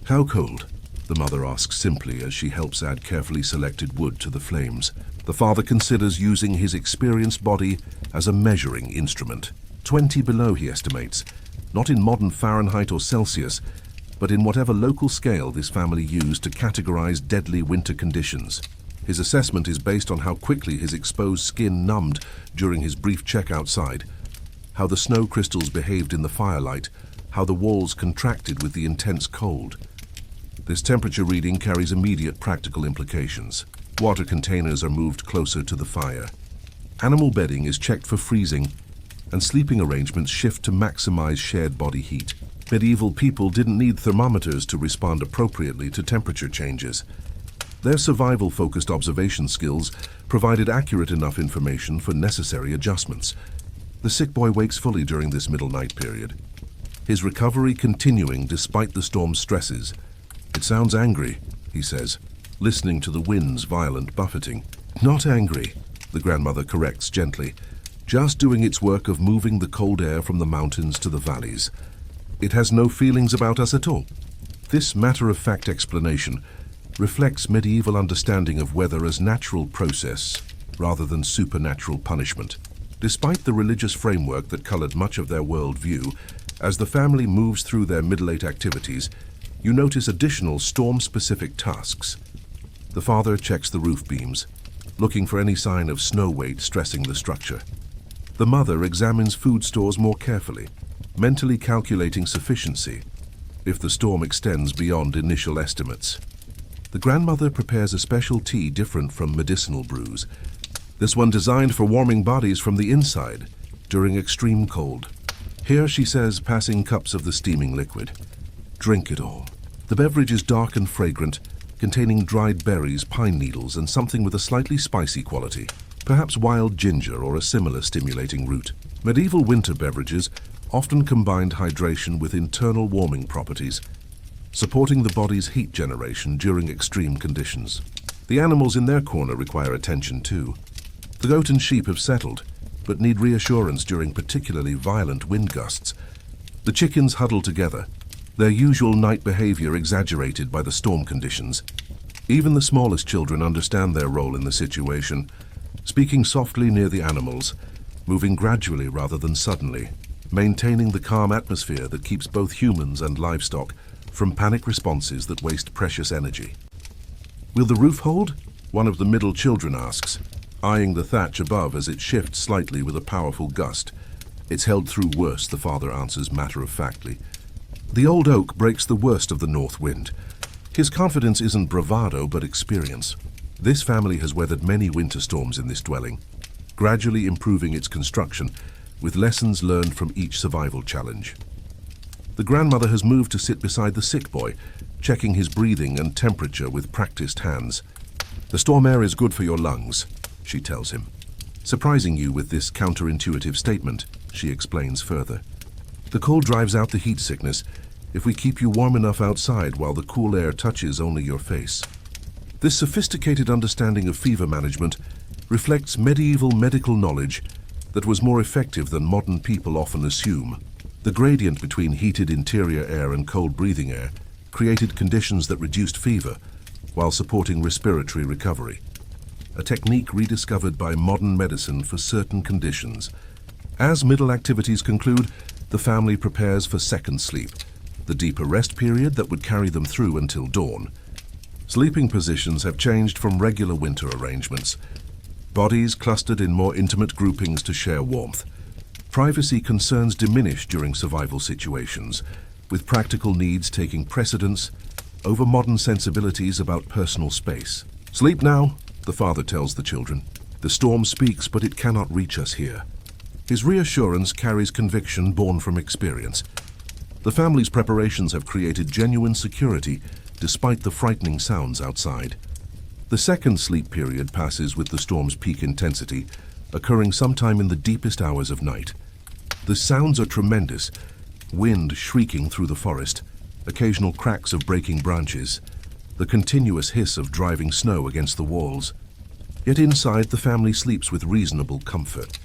"How cold?" the mother asks simply as she helps add carefully selected wood to the flames. The father considers using his experienced body as a measuring instrument. 20 below, he estimates, not in modern Fahrenheit or Celsius, but in whatever local scale this family used to categorize deadly winter conditions. His assessment is based on how quickly his exposed skin numbed during his brief check outside, how the snow crystals behaved in the firelight, how the walls contracted with the intense cold. This temperature reading carries immediate practical implications. Water containers are moved closer to the fire. Animal bedding is checked for freezing, and sleeping arrangements shift to maximize shared body heat. Medieval people didn't need thermometers to respond appropriately to temperature changes. Their survival-focused observation skills provided accurate enough information for necessary adjustments. The sick boy wakes fully during this middle night period, his recovery continuing despite the storm's stresses. It sounds angry, he says, listening to the wind's violent buffeting. Not angry, the grandmother corrects gently, just doing its work of moving the cold air from the mountains to the valleys. It has no feelings about us at all. This matter-of-fact explanation reflects medieval understanding of weather as natural process rather than supernatural punishment. Despite the religious framework that colored much of their worldview, as the family moves through their middle-age activities, you notice additional storm-specific tasks. The father checks the roof beams, looking for any sign of snow weight stressing the structure. The mother examines food stores more carefully, mentally calculating sufficiency if the storm extends beyond initial estimates. The grandmother prepares a special tea different from medicinal brews, this one designed for warming bodies from the inside during extreme cold. Here, she says, passing cups of the steaming liquid. Drink it all. The beverage is dark and fragrant, containing dried berries, pine needles, and something with a slightly spicy quality, perhaps wild ginger or a similar stimulating root. Medieval winter beverages often combined hydration with internal warming properties, supporting the body's heat generation during extreme conditions. The animals in their corner require attention too. The goat and sheep have settled, but need reassurance during particularly violent wind gusts. The chickens huddle together, their usual night behavior exaggerated by the storm conditions. Even the smallest children understand their role in the situation, speaking softly near the animals, moving gradually rather than suddenly, maintaining the calm atmosphere that keeps both humans and livestock from panic responses that waste precious energy. Will the roof hold? One of the middle children asks, eyeing the thatch above as it shifts slightly with a powerful gust. It's held through worse, the father answers matter-of-factly. The old oak breaks the worst of the north wind. His confidence isn't bravado, but experience. This family has weathered many winter storms in this dwelling, gradually improving its construction, with lessons learned from each survival challenge. The grandmother has moved to sit beside the sick boy, checking his breathing and temperature with practiced hands. The storm air is good for your lungs, she tells him. Surprising you with this counterintuitive statement, she explains further. The cold drives out the heat sickness if we keep you warm enough outside while the cool air touches only your face. This sophisticated understanding of fever management reflects medieval medical knowledge that was more effective than modern people often assume. The gradient between heated interior air and cold breathing air created conditions that reduced fever while supporting respiratory recovery, a technique rediscovered by modern medicine for certain conditions. As middle activities conclude, the family prepares for second sleep, the deeper rest period that would carry them through until dawn. Sleeping positions have changed from regular winter arrangements, bodies clustered in more intimate groupings to share warmth. Privacy concerns diminish during survival situations, with practical needs taking precedence over modern sensibilities about personal space. Sleep now, the father tells the children. The storm speaks, but it cannot reach us here. His reassurance carries conviction born from experience. The family's preparations have created genuine security despite the frightening sounds outside. The second sleep period passes with the storm's peak intensity, occurring sometime in the deepest hours of night. The sounds are tremendous, wind shrieking through the forest, occasional cracks of breaking branches, the continuous hiss of driving snow against the walls. Yet inside, the family sleeps with reasonable comfort,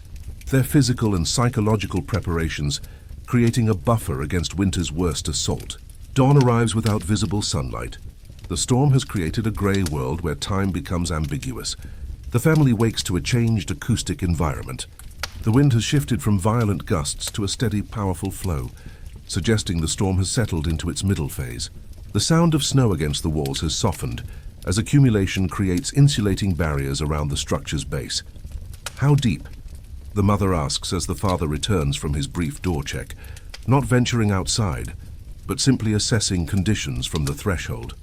their physical and psychological preparations creating a buffer against winter's worst assault. Dawn arrives without visible sunlight. The storm has created a grey world where time becomes ambiguous. The family wakes to a changed acoustic environment. The wind has shifted from violent gusts to a steady, powerful flow, suggesting the storm has settled into its middle phase. The sound of snow against the walls has softened as accumulation creates insulating barriers around the structure's base. How deep? The mother asks as the father returns from his brief door check, not venturing outside, but simply assessing conditions from the threshold.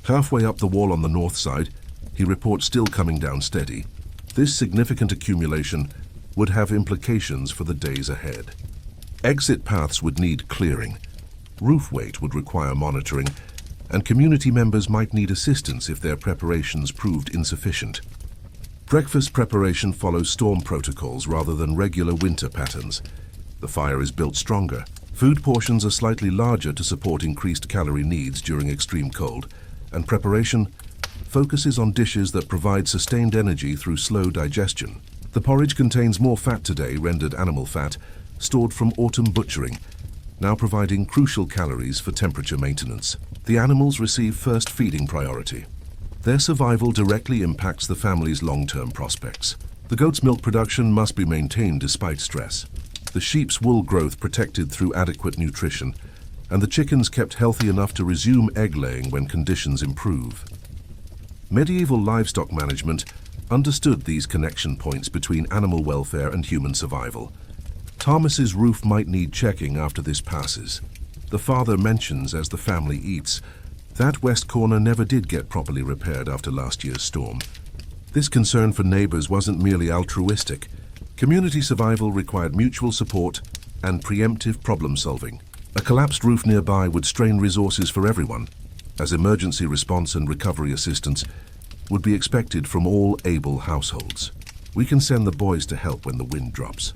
Halfway up the wall on the north side, he reports still coming down steady. This significant accumulation would have implications for the days ahead. Exit paths would need clearing. Roof weight would require monitoring, and community members might need assistance if their preparations proved insufficient. Breakfast preparation follows storm protocols rather than regular winter patterns. The fire is built stronger, Food portions are slightly larger to support increased calorie needs during extreme cold, and preparation focuses on dishes that provide sustained energy through slow digestion. The porridge contains more fat today, rendered animal fat, stored from autumn butchering, now providing crucial calories for temperature maintenance. The animals receive first feeding priority. Their survival directly impacts the family's long-term prospects. The goat's milk production must be maintained despite stress. The sheep's wool growth protected through adequate nutrition, and the chickens kept healthy enough to resume egg-laying when conditions improve. Medieval livestock management understood these connection points between animal welfare and human survival. Thomas's roof might need checking after this passes. The father mentions as the family eats, that west corner never did get properly repaired after last year's storm. This concern for neighbors wasn't merely altruistic. Community survival required mutual support and preemptive problem solving. A collapsed roof nearby would strain resources for everyone, as emergency response and recovery assistance would be expected from all able households. We can send the boys to help when the wind drops.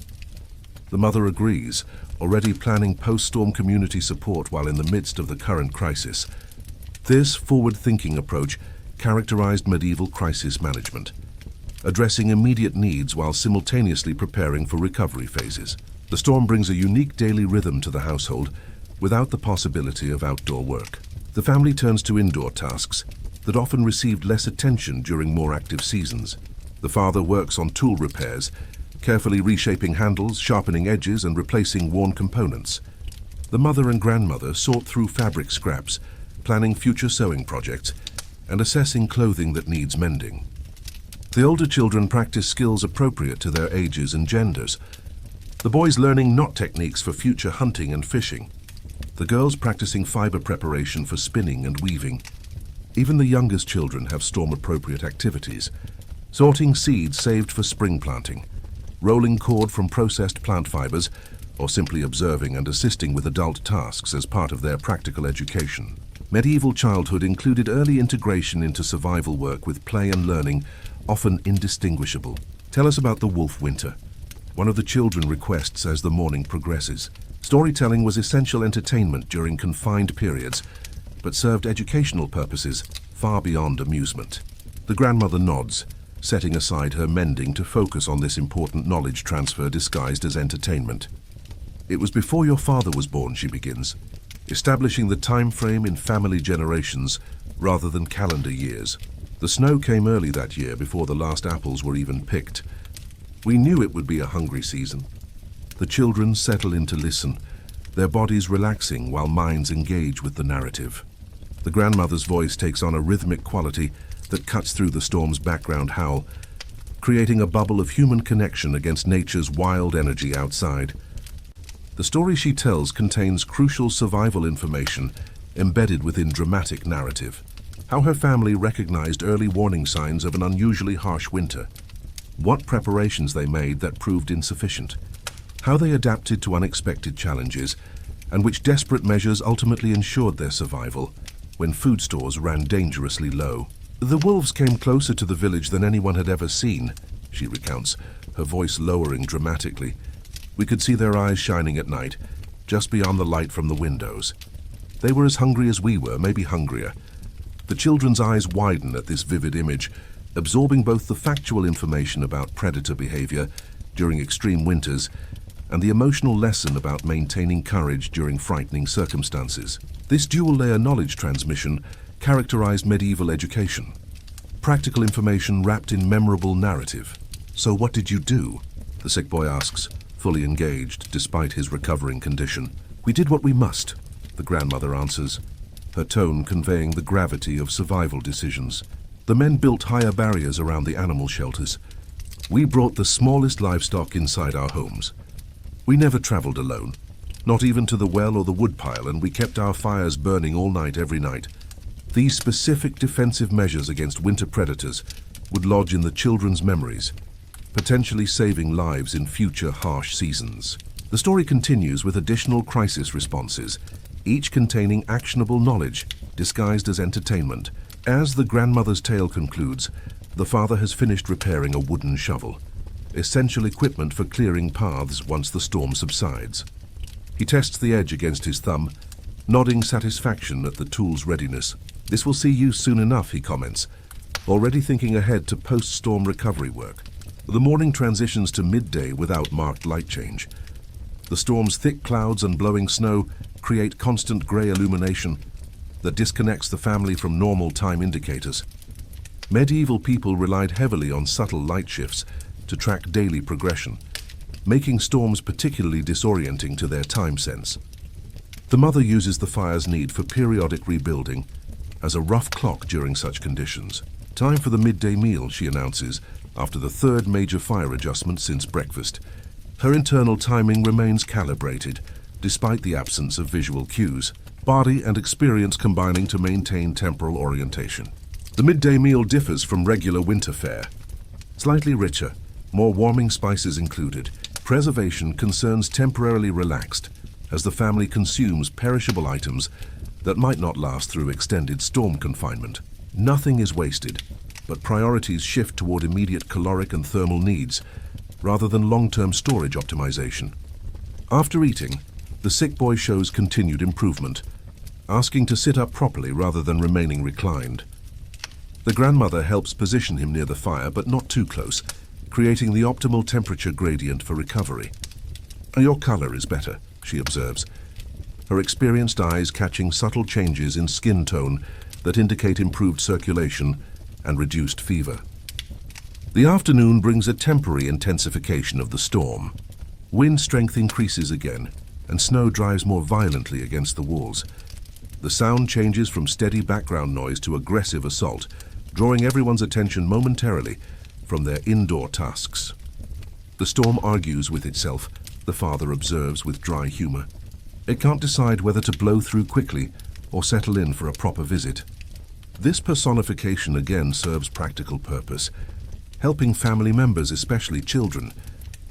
The mother agrees, already planning post-storm community support while in the midst of the current crisis. This forward-thinking approach characterized medieval crisis management, addressing immediate needs while simultaneously preparing for recovery phases. The storm brings a unique daily rhythm to the household without the possibility of outdoor work. The family turns to indoor tasks that often received less attention during more active seasons. The father works on tool repairs, carefully reshaping handles, sharpening edges, and replacing worn components. The mother and grandmother sort through fabric scraps, planning future sewing projects, and assessing clothing that needs mending. The older children practice skills appropriate to their ages and genders. The boys learning knot techniques for future hunting and fishing. The girls practicing fiber preparation for spinning and weaving. Even the youngest children have storm-appropriate activities, sorting seeds saved for spring planting, rolling cord from processed plant fibers, or simply observing and assisting with adult tasks as part of their practical education. Medieval childhood included early integration into survival work with play and learning, often indistinguishable. Tell us about the wolf winter, one of the children requests as the morning progresses. Storytelling was essential entertainment during confined periods, but served educational purposes far beyond amusement. The grandmother nods, setting aside her mending to focus on this important knowledge transfer disguised as entertainment. It was before your father was born, she begins, establishing the time frame in family generations rather than calendar years. The snow came early that year before the last apples were even picked. We knew it would be a hungry season. The children settle in to listen, their bodies relaxing while minds engage with the narrative. The grandmother's voice takes on a rhythmic quality that cuts through the storm's background howl, creating a bubble of human connection against nature's wild energy outside. The story she tells contains crucial survival information embedded within dramatic narrative. How her family recognized early warning signs of an unusually harsh winter. What preparations they made that proved insufficient. How they adapted to unexpected challenges, and which desperate measures ultimately ensured their survival when food stores ran dangerously low. The wolves came closer to the village than anyone had ever seen, she recounts, her voice lowering dramatically. We could see their eyes shining at night, just beyond the light from the windows. They were as hungry as we were, maybe hungrier. The children's eyes widen at this vivid image, absorbing both the factual information about predator behavior during extreme winters and the emotional lesson about maintaining courage during frightening circumstances. This dual-layer knowledge transmission characterized medieval education. Practical information wrapped in memorable narrative. So what did you do? The sick boy asks, fully engaged despite his recovering condition. We did what we must, the grandmother answers, her tone conveying the gravity of survival decisions. The men built higher barriers around the animal shelters. We brought the smallest livestock inside our homes. We never traveled alone, not even to the well or the woodpile, and we kept our fires burning all night every night. These specific defensive measures against winter predators would lodge in the children's memories, potentially saving lives in future harsh seasons. The story continues with additional crisis responses, each containing actionable knowledge disguised as entertainment. As the grandmother's tale concludes, the father has finished repairing a wooden shovel, essential equipment for clearing paths once the storm subsides. He tests the edge against his thumb, nodding satisfaction at the tool's readiness. "This will see use soon enough," he comments, already thinking ahead to post-storm recovery work. The morning transitions to midday without marked light change. The storm's thick clouds and blowing snow create constant grey illumination that disconnects the family from normal time indicators. Medieval people relied heavily on subtle light shifts to track daily progression, making storms particularly disorienting to their time sense. The mother uses the fire's need for periodic rebuilding as a rough clock during such conditions. "Time for the midday meal," she announces, after the third major fire adjustment since breakfast. Her internal timing remains calibrated, despite the absence of visual cues, body and experience combining to maintain temporal orientation. The midday meal differs from regular winter fare. Slightly richer, more warming spices included, preservation concerns temporarily relaxed as the family consumes perishable items that might not last through extended storm confinement. Nothing is wasted, but priorities shift toward immediate caloric and thermal needs, rather than long-term storage optimization. After eating, the sick boy shows continued improvement, asking to sit up properly rather than remaining reclined. The grandmother helps position him near the fire, but not too close, creating the optimal temperature gradient for recovery. "Your color is better," she observes, her experienced eyes catching subtle changes in skin tone that indicate improved circulation and reduced fever. The afternoon brings a temporary intensification of the storm. Wind strength increases again, and snow drives more violently against the walls. The sound changes from steady background noise to aggressive assault, drawing everyone's attention momentarily from their indoor tasks. "The storm argues with itself," the father observes with dry humor. "It can't decide whether to blow through quickly or settle in for a proper visit." This personification again serves practical purpose, helping family members, especially children,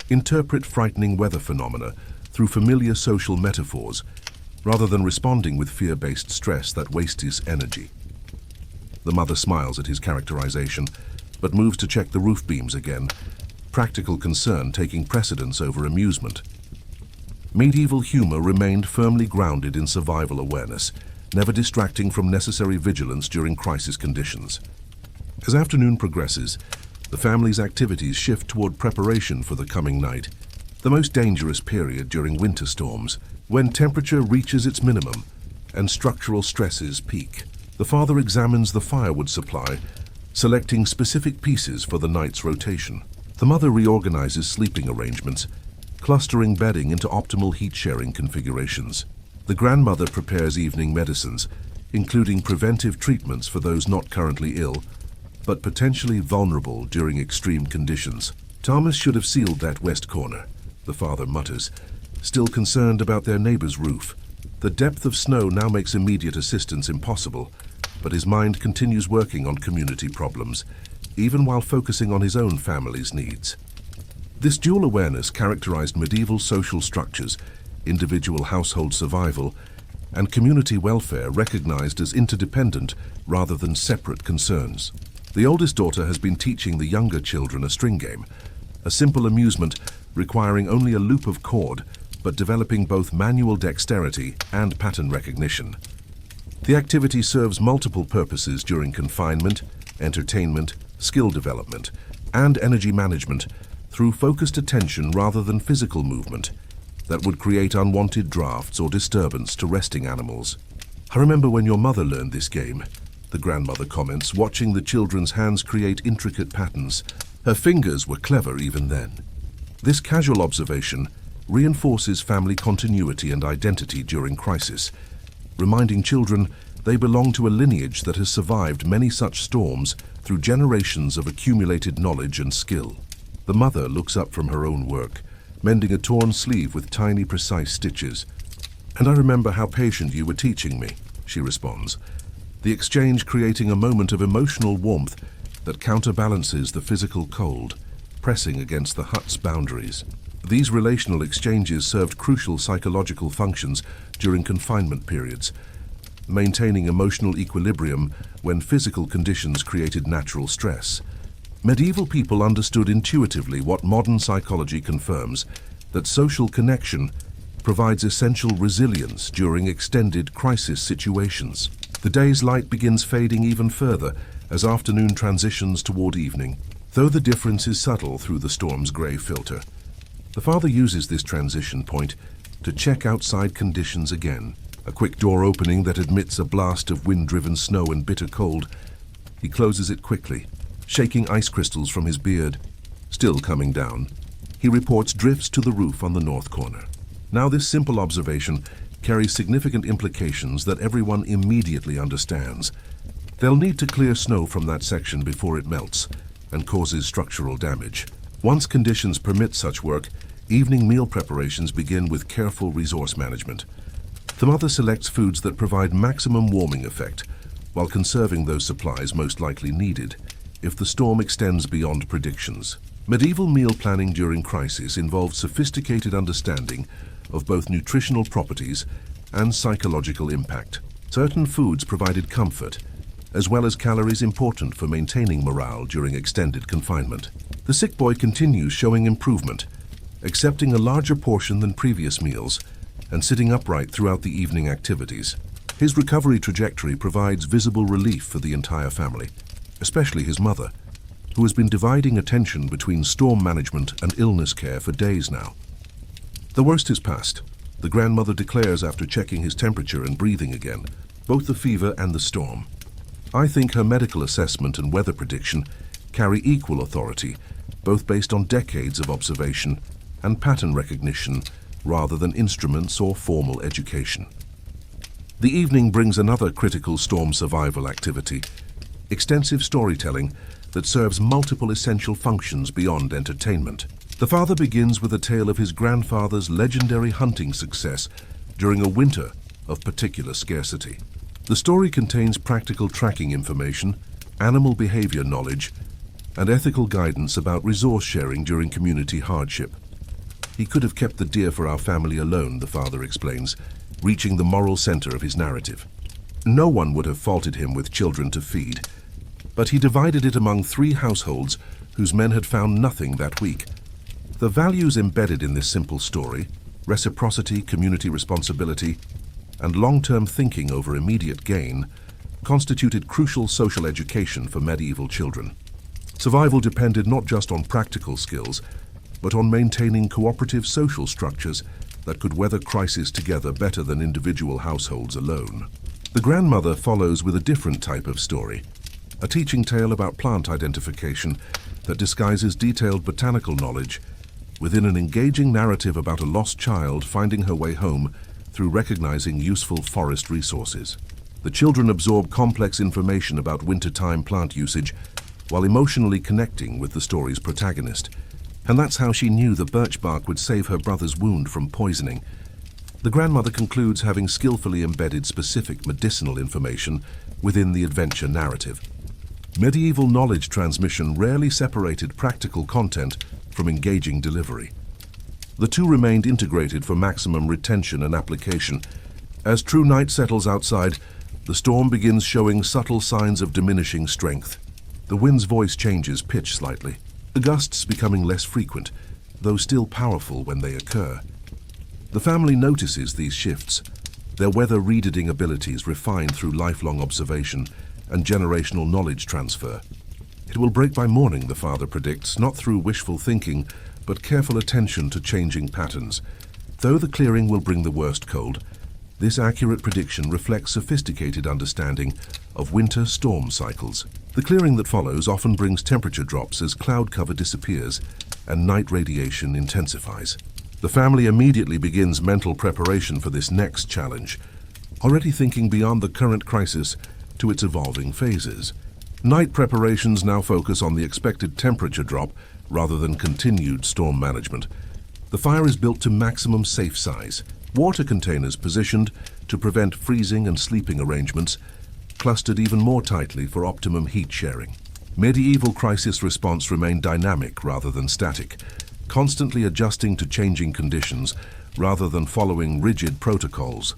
interpret frightening weather phenomena through familiar social metaphors, rather than responding with fear-based stress that wastes energy. The mother smiles at his characterization, but moves to check the roof beams again, practical concern taking precedence over amusement. Medieval humor remained firmly grounded in survival awareness, never distracting from necessary vigilance during crisis conditions. As afternoon progresses, the family's activities shift toward preparation for the coming night, the most dangerous period during winter storms, when temperature reaches its minimum and structural stresses peak. The father examines the firewood supply, selecting specific pieces for the night's rotation. The mother reorganizes sleeping arrangements, clustering bedding into optimal heat-sharing configurations. The grandmother prepares evening medicines, including preventive treatments for those not currently ill, but potentially vulnerable during extreme conditions. "Thomas should have sealed that west corner," the father mutters, still concerned about their neighbor's roof. The depth of snow now makes immediate assistance impossible, but his mind continues working on community problems, even while focusing on his own family's needs. This dual awareness characterized medieval social structures, individual household survival, and community welfare recognized as interdependent rather than separate concerns. The oldest daughter has been teaching the younger children a string game, a simple amusement requiring only a loop of cord, but developing both manual dexterity and pattern recognition. The activity serves multiple purposes during confinement, entertainment, skill development, and energy management through focused attention rather than physical movement that would create unwanted drafts or disturbance to resting animals. "I remember when your mother learned this game," the grandmother comments, watching the children's hands create intricate patterns. "Her fingers were clever even then." This casual observation reinforces family continuity and identity during crisis, reminding children they belong to a lineage that has survived many such storms through generations of accumulated knowledge and skill. The mother looks up from her own work, mending a torn sleeve with tiny, precise stitches. "And I remember how patient you were teaching me," she responds, the exchange creating a moment of emotional warmth that counterbalances the physical cold, pressing against the hut's boundaries. These relational exchanges served crucial psychological functions during confinement periods, maintaining emotional equilibrium when physical conditions created natural stress. Medieval people understood intuitively what modern psychology confirms, that social connection provides essential resilience during extended crisis situations. The day's light begins fading even further as afternoon transitions toward evening, though the difference is subtle through the storm's grey filter. The father uses this transition point to check outside conditions again. A quick door opening that admits a blast of wind-driven snow and bitter cold. He closes it quickly, shaking ice crystals from his beard. Still coming down, he reports drifts to the roof on the north corner. Now this simple observation carries significant implications that everyone immediately understands. They'll need to clear snow from that section before it melts and causes structural damage. Once conditions permit such work, evening meal preparations begin with careful resource management. The mother selects foods that provide maximum warming effect, while conserving those supplies most likely needed if the storm extends beyond predictions. Medieval meal planning during crisis involved sophisticated understanding of both nutritional properties and psychological impact. Certain foods provided comfort, as well as calories important for maintaining morale during extended confinement. The sick boy continues showing improvement, accepting a larger portion than previous meals and sitting upright throughout the evening activities. His recovery trajectory provides visible relief for the entire family, especially his mother, who has been dividing attention between storm management and illness care for days now. The worst is past, the grandmother declares after checking his temperature and breathing again, both the fever and the storm. I think her medical assessment and weather prediction carry equal authority, both based on decades of observation and pattern recognition rather than instruments or formal education. The evening brings another critical storm survival activity, extensive storytelling that serves multiple essential functions beyond entertainment. The father begins with a tale of his grandfather's legendary hunting success during a winter of particular scarcity. The story contains practical tracking information, animal behavior knowledge, and ethical guidance about resource sharing during community hardship. He could have kept the deer for our family alone, the father explains, reaching the moral center of his narrative. No one would have faulted him with children to feed, but he divided it among 3 households whose men had found nothing that week. The values embedded in this simple story, reciprocity, community responsibility, and long-term thinking over immediate gain, constituted crucial social education for medieval children. Survival depended not just on practical skills, but on maintaining cooperative social structures that could weather crisis together better than individual households alone. The grandmother follows with a different type of story, a teaching tale about plant identification that disguises detailed botanical knowledge within an engaging narrative about a lost child finding her way home through recognizing useful forest resources. The children absorb complex information about wintertime plant usage while emotionally connecting with the story's protagonist. And that's how she knew the birch bark would save her brother's wound from poisoning. The grandmother concludes having skillfully embedded specific medicinal information within the adventure narrative. Medieval knowledge transmission rarely separated practical content from engaging delivery. The two remained integrated for maximum retention and application. As true night settles outside, the storm begins showing subtle signs of diminishing strength. The wind's voice changes pitch slightly, the gusts becoming less frequent, though still powerful when they occur. The family notices these shifts, their weather reading abilities refined through lifelong observation and generational knowledge transfer. It will break by morning, the father predicts, not through wishful thinking, but careful attention to changing patterns. Though the clearing will bring the worst cold, this accurate prediction reflects sophisticated understanding of winter storm cycles. The clearing that follows often brings temperature drops as cloud cover disappears and night radiation intensifies. The family immediately begins mental preparation for this next challenge, already thinking beyond the current crisis to its evolving phases. Night preparations now focus on the expected temperature drop rather than continued storm management. The fire is built to maximum safe size, water containers positioned to prevent freezing and sleeping arrangements, clustered even more tightly for optimum heat sharing. Medieval crisis response remained dynamic rather than static, constantly adjusting to changing conditions rather than following rigid protocols.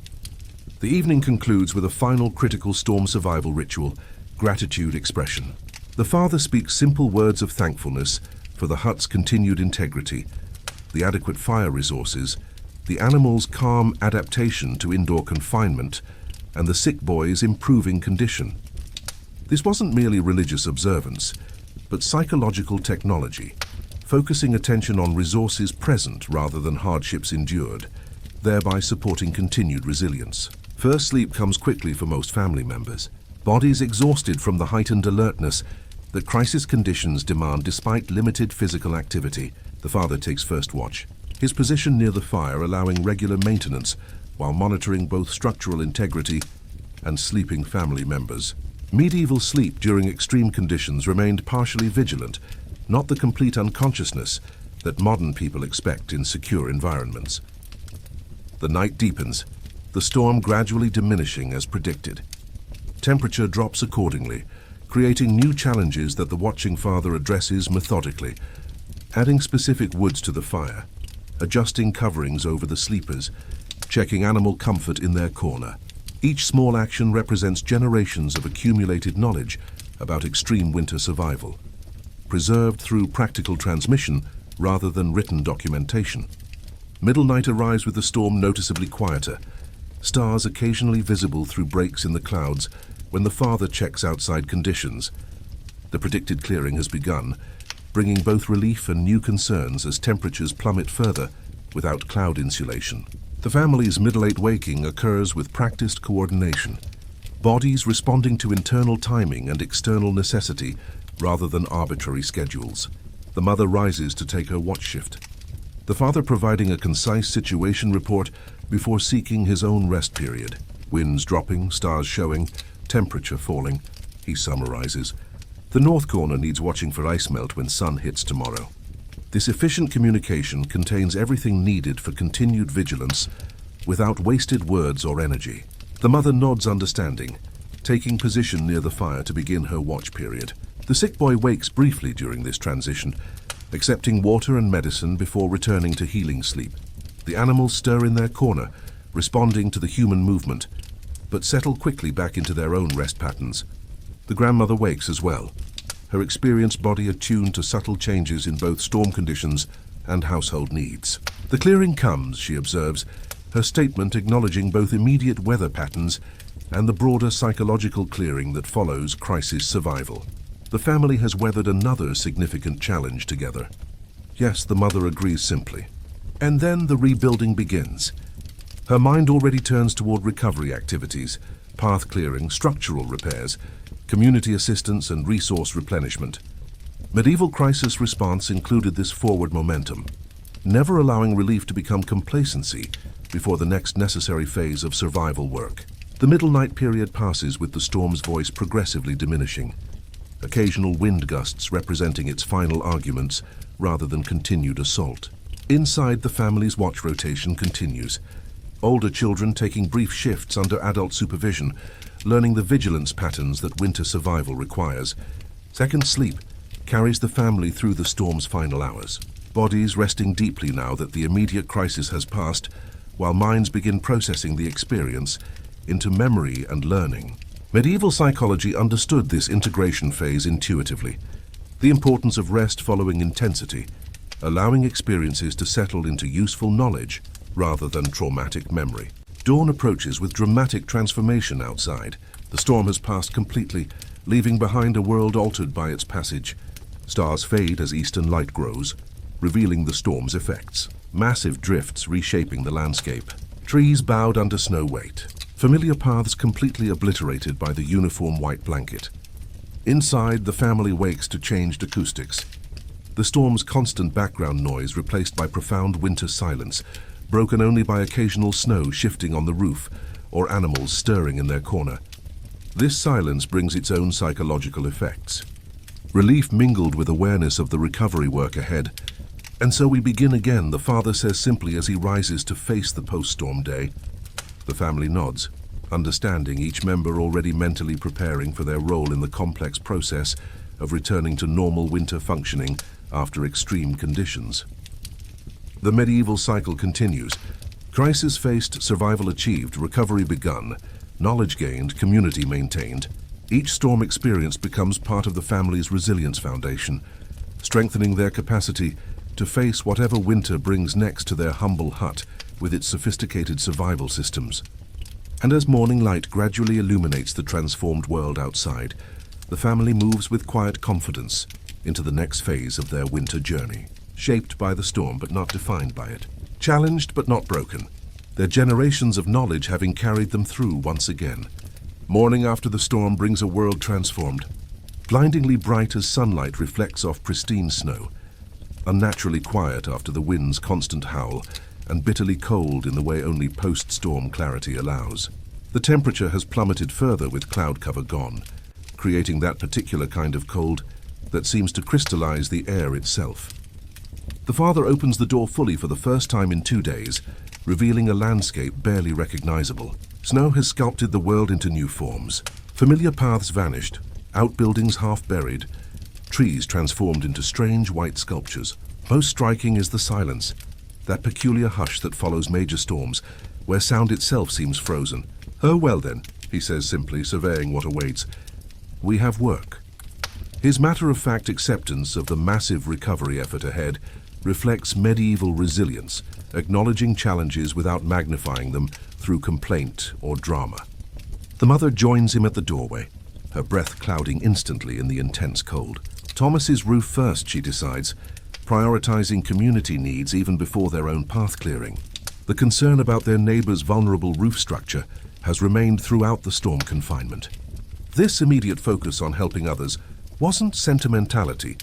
The evening concludes with a final critical storm survival ritual, gratitude expression. The father speaks simple words of thankfulness for the hut's continued integrity, the adequate fire resources, the animals' calm adaptation to indoor confinement, and the sick boy's improving condition. This wasn't merely religious observance, but psychological technology, focusing attention on resources present rather than hardships endured, thereby supporting continued resilience. First sleep comes quickly for most family members. Bodies exhausted from the heightened alertness that crisis conditions demand despite limited physical activity. The father takes first watch, his position near the fire allowing regular maintenance while monitoring both structural integrity and sleeping family members. Medieval sleep during extreme conditions remained partially vigilant, not the complete unconsciousness that modern people expect in secure environments. The night deepens, the storm gradually diminishing as predicted. Temperature drops accordingly, creating new challenges that the watching father addresses methodically, adding specific woods to the fire, adjusting coverings over the sleepers, checking animal comfort in their corner. Each small action represents generations of accumulated knowledge about extreme winter survival, preserved through practical transmission rather than written documentation. Middle night arrives with the storm noticeably quieter, stars occasionally visible through breaks in the clouds when the father checks outside conditions. The predicted clearing has begun, bringing both relief and new concerns as temperatures plummet further without cloud insulation. The family's middle-late waking occurs with practiced coordination, bodies responding to internal timing and external necessity rather than arbitrary schedules. The mother rises to take her watch shift, the father providing a concise situation report before seeking his own rest period. Winds dropping, stars showing, temperature falling, he summarizes. The north corner needs watching for ice melt when sun hits tomorrow. This efficient communication contains everything needed for continued vigilance without wasted words or energy. The mother nods understanding, taking position near the fire to begin her watch period. The sick boy wakes briefly during this transition, accepting water and medicine before returning to healing sleep. The animals stir in their corner, responding to the human movement, but settle quickly back into their own rest patterns. The grandmother wakes as well, her experienced body attuned to subtle changes in both storm conditions and household needs. The clearing comes, she observes, her statement acknowledging both immediate weather patterns and the broader psychological clearing that follows crisis survival. The family has weathered another significant challenge together. Yes, the mother agrees simply. And then the rebuilding begins. Her mind already turns toward recovery activities, path clearing, structural repairs, community assistance and resource replenishment. Medieval crisis response included this forward momentum, never allowing relief to become complacency before the next necessary phase of survival work. The middle night period passes with the storm's voice progressively diminishing, occasional wind gusts representing its final arguments rather than continued assault. Inside, the family's watch rotation continues, older children taking brief shifts under adult supervision, learning the vigilance patterns that winter survival requires. Second sleep carries the family through the storm's final hours, bodies resting deeply now that the immediate crisis has passed, while minds begin processing the experience into memory and learning. Medieval psychology understood this integration phase intuitively, the importance of rest following intensity, allowing experiences to settle into useful knowledge rather than traumatic memory. Dawn approaches with dramatic transformation outside. The storm has passed completely, leaving behind a world altered by its passage. Stars fade as eastern light grows, revealing the storm's effects. Massive drifts reshaping the landscape. Trees bowed under snow weight. Familiar paths completely obliterated by the uniform white blanket. Inside, the family wakes to changed acoustics. The storm's constant background noise replaced by profound winter silence, broken only by occasional snow shifting on the roof or animals stirring in their corner. This silence brings its own psychological effects. Relief mingled with awareness of the recovery work ahead. And so we begin again, the father says simply as he rises to face the post-storm day. The family nods, understanding, each member already mentally preparing for their role in the complex process of returning to normal winter functioning after extreme conditions. The medieval cycle continues. Crisis faced, survival achieved, recovery begun, knowledge gained, community maintained. Each storm experience becomes part of the family's resilience foundation, strengthening their capacity to face whatever winter brings next to their humble hut with its sophisticated survival systems. And as morning light gradually illuminates the transformed world outside, the family moves with quiet confidence into the next phase of their winter journey, shaped by the storm but not defined by it, challenged but not broken, their generations of knowledge having carried them through once again. Morning after the storm brings a world transformed, blindingly bright as sunlight reflects off pristine snow, unnaturally quiet after the wind's constant howl, and bitterly cold in the way only post-storm clarity allows. The temperature has plummeted further with cloud cover gone, creating that particular kind of cold that seems to crystallize the air itself. The father opens the door fully for the first time in 2 days, revealing a landscape barely recognizable. Snow has sculpted the world into new forms. Familiar paths vanished, outbuildings half buried, trees transformed into strange white sculptures. Most striking is the silence, that peculiar hush that follows major storms, where sound itself seems frozen. "Oh, well then," he says simply, surveying what awaits. "We have work." His matter-of-fact acceptance of the massive recovery effort ahead reflects medieval resilience, acknowledging challenges without magnifying them through complaint or drama. The mother joins him at the doorway, her breath clouding instantly in the intense cold. Thomas's roof first, she decides, prioritizing community needs even before their own path clearing. The concern about their neighbor's vulnerable roof structure has remained throughout the storm confinement. This immediate focus on helping others wasn't sentimentality,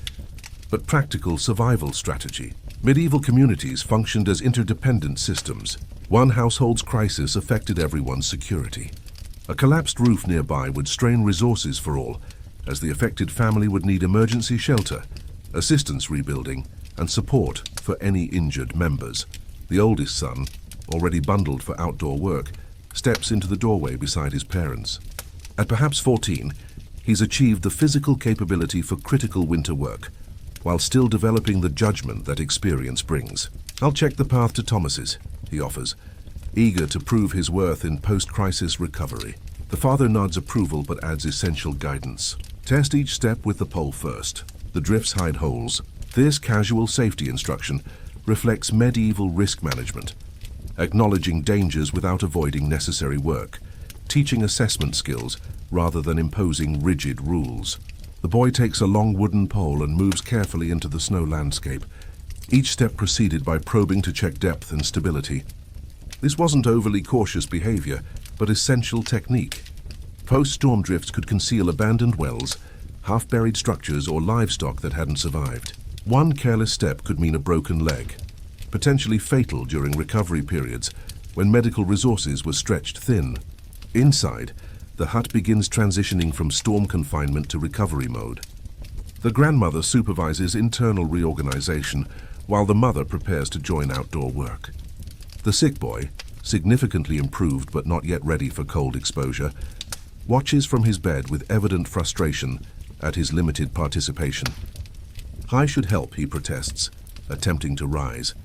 but practical survival strategy. Medieval communities functioned as interdependent systems. One household's crisis affected everyone's security. A collapsed roof nearby would strain resources for all, as the affected family would need emergency shelter, assistance rebuilding, and support for any injured members. The oldest son, already bundled for outdoor work, steps into the doorway beside his parents. At perhaps 14, he's achieved the physical capability for critical winter work, while still developing the judgment that experience brings. "I'll check the path to Thomas's," he offers, eager to prove his worth in post-crisis recovery. The father nods approval but adds essential guidance. "Test each step with the pole first. The drifts hide holes." This casual safety instruction reflects medieval risk management, acknowledging dangers without avoiding necessary work, teaching assessment skills rather than imposing rigid rules. The boy takes a long wooden pole and moves carefully into the snow landscape, each step preceded by probing to check depth and stability. This wasn't overly cautious behavior, but essential technique. Post-storm drifts could conceal abandoned wells, half-buried structures, or livestock that hadn't survived. One careless step could mean a broken leg, potentially fatal during recovery periods when medical resources were stretched thin. Inside, the hut begins transitioning from storm confinement to recovery mode. The grandmother supervises internal reorganization while the mother prepares to join outdoor work. The sick boy, significantly improved but not yet ready for cold exposure, watches from his bed with evident frustration at his limited participation. "I should help," he protests, attempting to rise.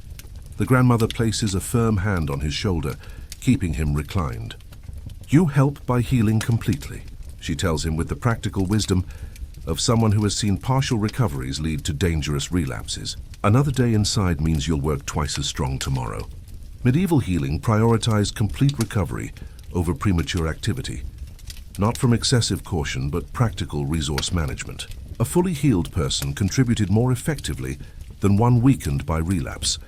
The grandmother places a firm hand on his shoulder, keeping him reclined. "You help by healing completely," she tells him with the practical wisdom of someone who has seen partial recoveries lead to dangerous relapses. "Another day inside means you'll work twice as strong tomorrow." Medieval healing prioritized complete recovery over premature activity, not from excessive caution but practical resource management. A fully healed person contributed more effectively than one weakened by relapse,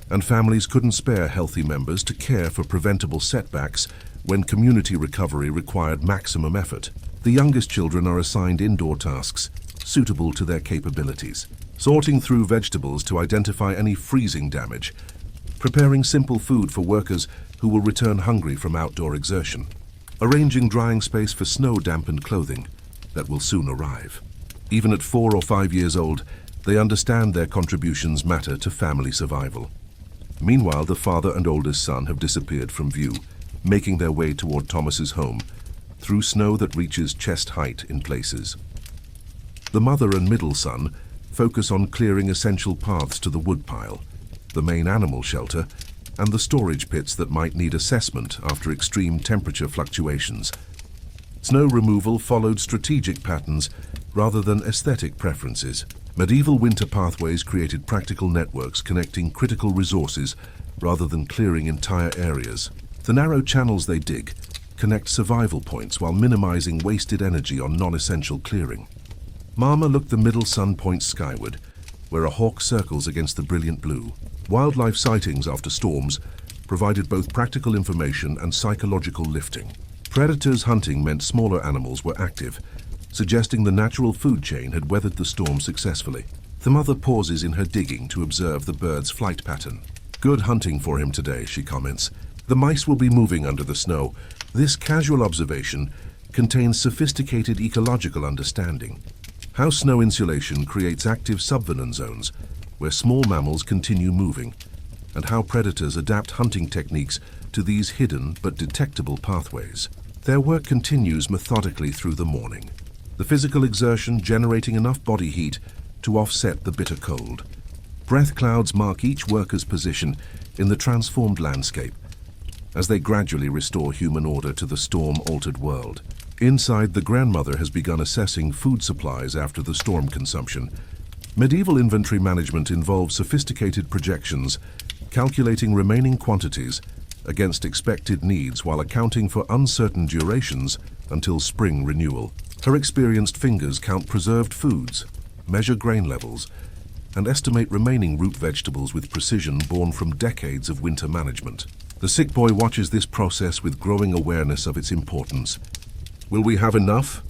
and families couldn't spare healthy members to care for preventable setbacks when community recovery required maximum effort. The youngest children are assigned indoor tasks suitable to their capabilities, sorting through vegetables to identify any freezing damage, preparing simple food for workers who will return hungry from outdoor exertion, arranging drying space for snow-dampened clothing that will soon arrive. Even at 4 or 5 years old, they understand their contributions matter to family survival. Meanwhile, the father and oldest son have disappeared from view, making their way toward Thomas's home, through snow that reaches chest height in places. The mother and middle son focus on clearing essential paths to the woodpile, the main animal shelter, and the storage pits that might need assessment after extreme temperature fluctuations. Snow removal followed strategic patterns rather than aesthetic preferences. Medieval winter pathways created practical networks connecting critical resources rather than clearing entire areas. The narrow channels they dig connect survival points while minimizing wasted energy on non-essential clearing. Mama looked the middle sun points skyward, where a hawk circles against the brilliant blue. Wildlife sightings after storms provided both practical information and psychological lifting. Predators hunting meant smaller animals were active, suggesting the natural food chain had weathered the storm successfully. The mother pauses in her digging to observe the bird's flight pattern. "Good hunting for him today," she comments. "The mice will be moving under the snow." This casual observation contains sophisticated ecological understanding. How snow insulation creates active subvenin zones, where small mammals continue moving, and how predators adapt hunting techniques to these hidden but detectable pathways. Their work continues methodically through the morning, the physical exertion generating enough body heat to offset the bitter cold. Breath clouds mark each worker's position in the transformed landscape as they gradually restore human order to the storm-altered world. Inside, the grandmother has begun assessing food supplies after the storm consumption. Medieval inventory management involves sophisticated projections, calculating remaining quantities against expected needs while accounting for uncertain durations until spring renewal. Her experienced fingers count preserved foods, measure grain levels, and estimate remaining root vegetables with precision born from decades of winter management. The sick boy watches this process with growing awareness of its importance. "Will we have enough?"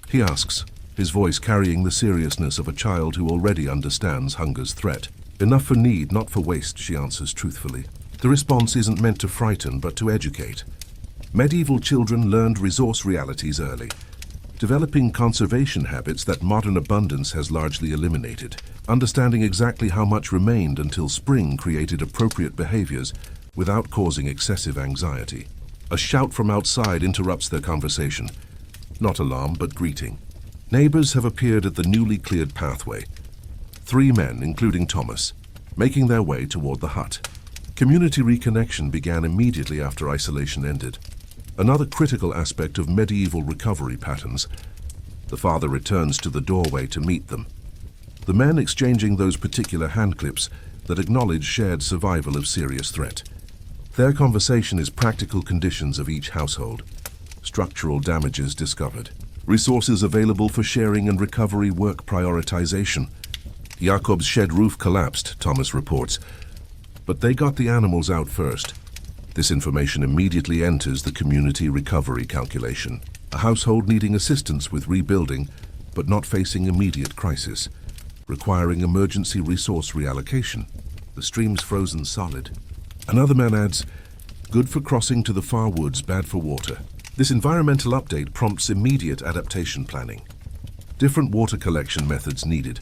he asks, his voice carrying the seriousness of a child who already understands hunger's threat. "Enough for need, not for waste," she answers truthfully. The response isn't meant to frighten, but to educate. Medieval children learned resource realities early, developing conservation habits that modern abundance has largely eliminated. Understanding exactly how much remained until spring created appropriate behaviors without causing excessive anxiety. A shout from outside interrupts their conversation. Not alarm, but greeting. Neighbors have appeared at the newly cleared pathway. 3 men, including Thomas, making their way toward the hut. Community reconnection began immediately after isolation ended. Another critical aspect of medieval recovery patterns. The father returns to the doorway to meet them, the men exchanging those particular hand clips that acknowledge shared survival of serious threat. Their conversation is practical conditions of each household, structural damages discovered, resources available for sharing and recovery work prioritization. Jakob's shed roof collapsed, Thomas reports, but they got the animals out first. This information immediately enters the community recovery calculation. A household needing assistance with rebuilding, but not facing immediate crisis, requiring emergency resource reallocation. The stream's frozen solid. Another man adds, "Good for crossing to the far woods, bad for water." This environmental update prompts immediate adaptation planning. Different water collection methods needed,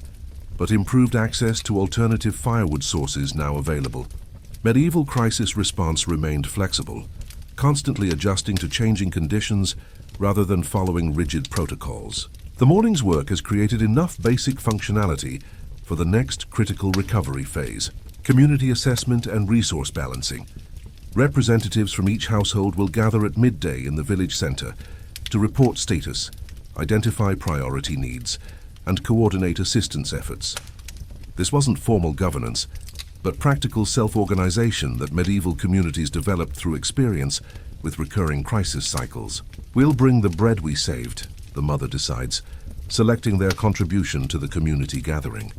but improved access to alternative firewood sources now available. Medieval crisis response remained flexible, constantly adjusting to changing conditions rather than following rigid protocols. The morning's work has created enough basic functionality for the next critical recovery phase: community assessment and resource balancing. Representatives from each household will gather at midday in the village center to report status, identify priority needs, and coordinate assistance efforts. This wasn't formal governance, but practical self-organization that medieval communities developed through experience with recurring crisis cycles. "We'll bring the bread we saved," the mother decides, selecting their contribution to the community gathering.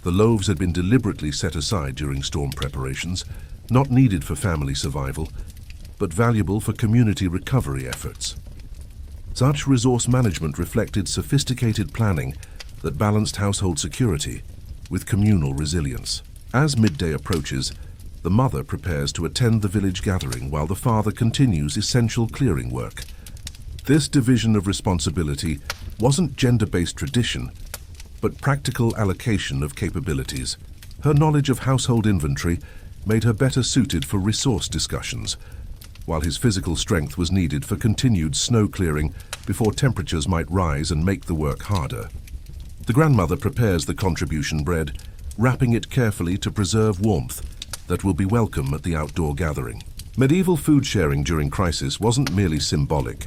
The loaves had been deliberately set aside during storm preparations, not needed for family survival, but valuable for community recovery efforts. Such resource management reflected sophisticated planning that balanced household security with communal resilience. As midday approaches, the mother prepares to attend the village gathering while the father continues essential clearing work. This division of responsibility wasn't gender-based tradition, but practical allocation of capabilities. Her knowledge of household inventory made her better suited for resource discussions, while his physical strength was needed for continued snow clearing before temperatures might rise and make the work harder. The grandmother prepares the contribution bread, wrapping it carefully to preserve warmth that will be welcome at the outdoor gathering. Medieval food sharing during crisis wasn't merely symbolic,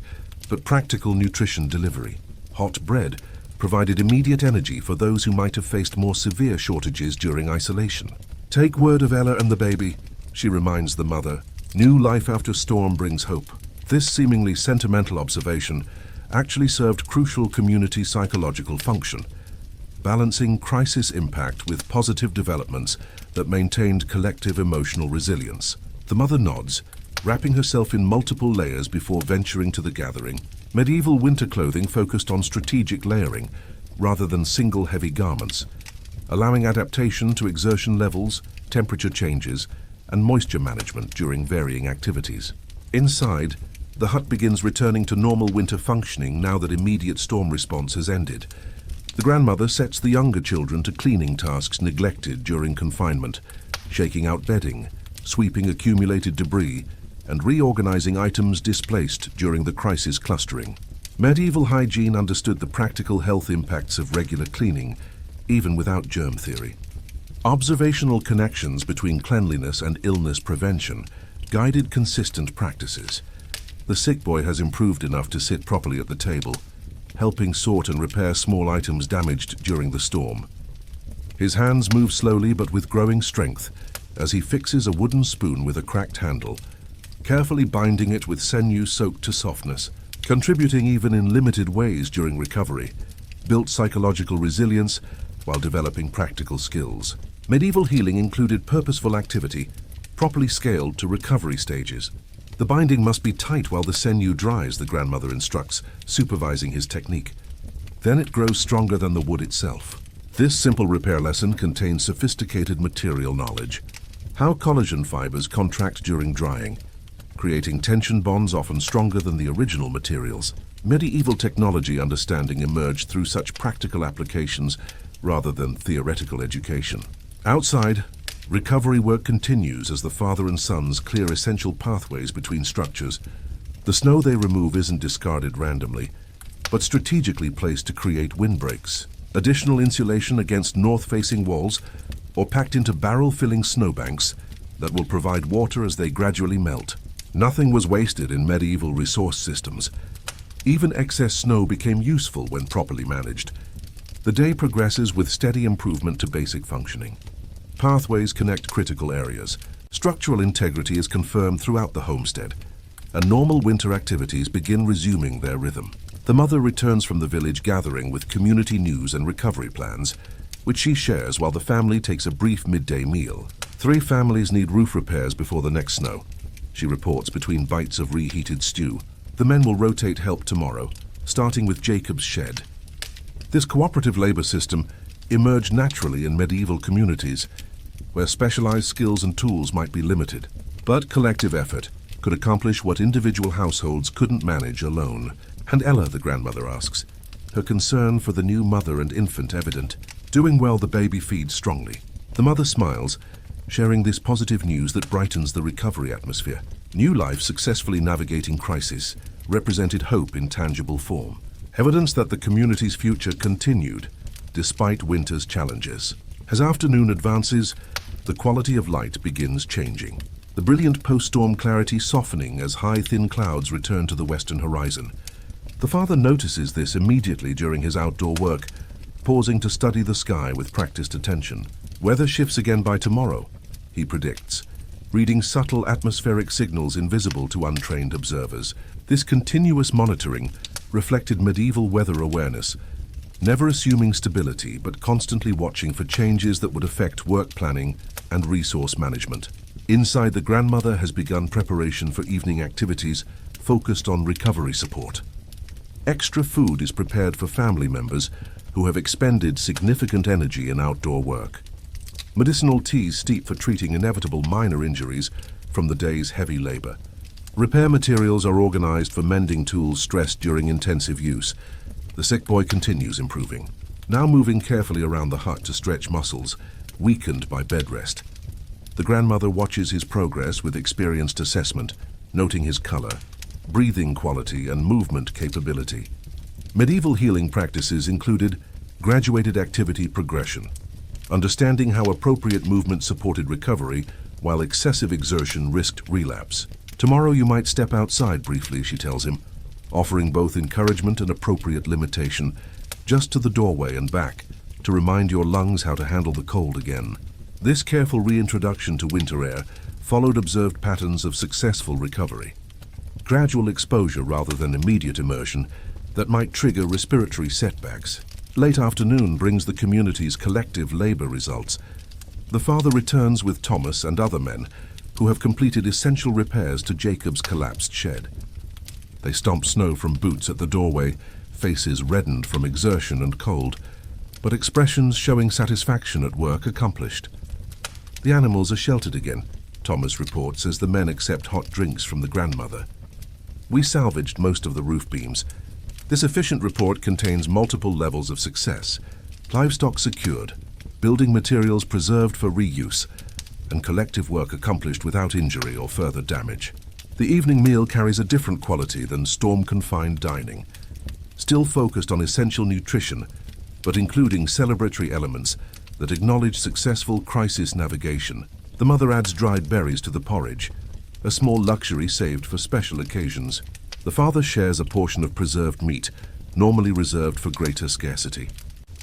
but practical nutrition delivery. Hot bread provided immediate energy for those who might have faced more severe shortages during isolation. "Take word of Ella and the baby," she reminds the mother. New life after storm brings hope. This seemingly sentimental observation actually served crucial community psychological function, balancing crisis impact with positive developments that maintained collective emotional resilience. The mother nods, wrapping herself in multiple layers before venturing to the gathering. Medieval winter clothing focused on strategic layering rather than single heavy garments, allowing adaptation to exertion levels, temperature changes, and moisture management during varying activities. Inside, the hut begins returning to normal winter functioning now that immediate storm response has ended. The grandmother sets the younger children to cleaning tasks neglected during confinement, shaking out bedding, sweeping accumulated debris, and reorganizing items displaced during the crisis clustering. Medieval hygiene understood the practical health impacts of regular cleaning, even without germ theory. Observational connections between cleanliness and illness prevention guided consistent practices. The sick boy has improved enough to sit properly at the table, helping sort and repair small items damaged during the storm. His hands move slowly but with growing strength as he fixes a wooden spoon with a cracked handle, carefully binding it with sinew soaked to softness. Contributing even in limited ways during recovery, built psychological resilience while developing practical skills. Medieval healing included purposeful activity, properly scaled to recovery stages. The binding must be tight while the sinew dries, the grandmother instructs, supervising his technique. Then it grows stronger than the wood itself. This simple repair lesson contains sophisticated material knowledge. How collagen fibers contract during drying, creating tension bonds often stronger than the original materials. Medieval technology understanding emerged through such practical applications rather than theoretical education. Outside, recovery work continues as the father and sons clear essential pathways between structures. The snow they remove isn't discarded randomly, but strategically placed to create windbreaks, additional insulation against north-facing walls, or packed into barrel-filling snowbanks that will provide water as they gradually melt. Nothing was wasted in medieval resource systems. Even excess snow became useful when properly managed. The day progresses with steady improvement to basic functioning. Pathways connect critical areas. Structural integrity is confirmed throughout the homestead, and normal winter activities begin resuming their rhythm. The mother returns from the village gathering with community news and recovery plans, which she shares while the family takes a brief midday meal. 3 families need roof repairs before the next snow, she reports between bites of reheated stew. The men will rotate help tomorrow, starting with Jacob's shed. This cooperative labor system emerged naturally in medieval communities, where specialized skills and tools might be limited, but collective effort could accomplish what individual households couldn't manage alone. And Ella, the grandmother asks, her concern for the new mother and infant evident. Doing well, the baby feeds strongly. The mother smiles, sharing this positive news that brightens the recovery atmosphere. New life successfully navigating crisis represented hope in tangible form, evidence that the community's future continued despite winter's challenges. As afternoon advances, the quality of light begins changing. The brilliant post-storm clarity softening as high, thin clouds return to the western horizon. The father notices this immediately during his outdoor work, pausing to study the sky with practiced attention. Weather shifts again by tomorrow, he predicts, reading subtle atmospheric signals invisible to untrained observers. This continuous monitoring reflected medieval weather awareness, never assuming stability but constantly watching for changes that would affect work planning and resource management. Inside, the grandmother has begun preparation for evening activities focused on recovery support. Extra food is prepared for family members who have expended significant energy in outdoor work. Medicinal teas steep for treating inevitable minor injuries from the day's heavy labor. Repair materials are organized for mending tools stressed during intensive use. The sick boy continues improving, now moving carefully around the hut to stretch muscles weakened by bed rest. The grandmother watches his progress with experienced assessment, noting his color, breathing quality, and movement capability. Medieval healing practices included graduated activity progression, understanding how appropriate movement supported recovery while excessive exertion risked relapse. Tomorrow you might step outside briefly, she tells him, offering both encouragement and appropriate limitation, just to the doorway and back, to remind your lungs how to handle the cold again. This careful reintroduction to winter air followed observed patterns of successful recovery. Gradual exposure rather than immediate immersion that might trigger respiratory setbacks. Late afternoon brings the community's collective labor results. The father returns with Thomas and other men who have completed essential repairs to Jacob's collapsed shed. They stomp snow from boots at the doorway, faces reddened from exertion and cold, but expressions showing satisfaction at work accomplished. The animals are sheltered again, Thomas reports as the men accept hot drinks from the grandmother. We salvaged most of the roof beams. This efficient report contains multiple levels of success. Livestock secured, building materials preserved for reuse, and collective work accomplished without injury or further damage. The evening meal carries a different quality than storm-confined dining. Still focused on essential nutrition, but including celebratory elements that acknowledge successful crisis navigation. The mother adds dried berries to the porridge, a small luxury saved for special occasions. The father shares a portion of preserved meat, normally reserved for greater scarcity.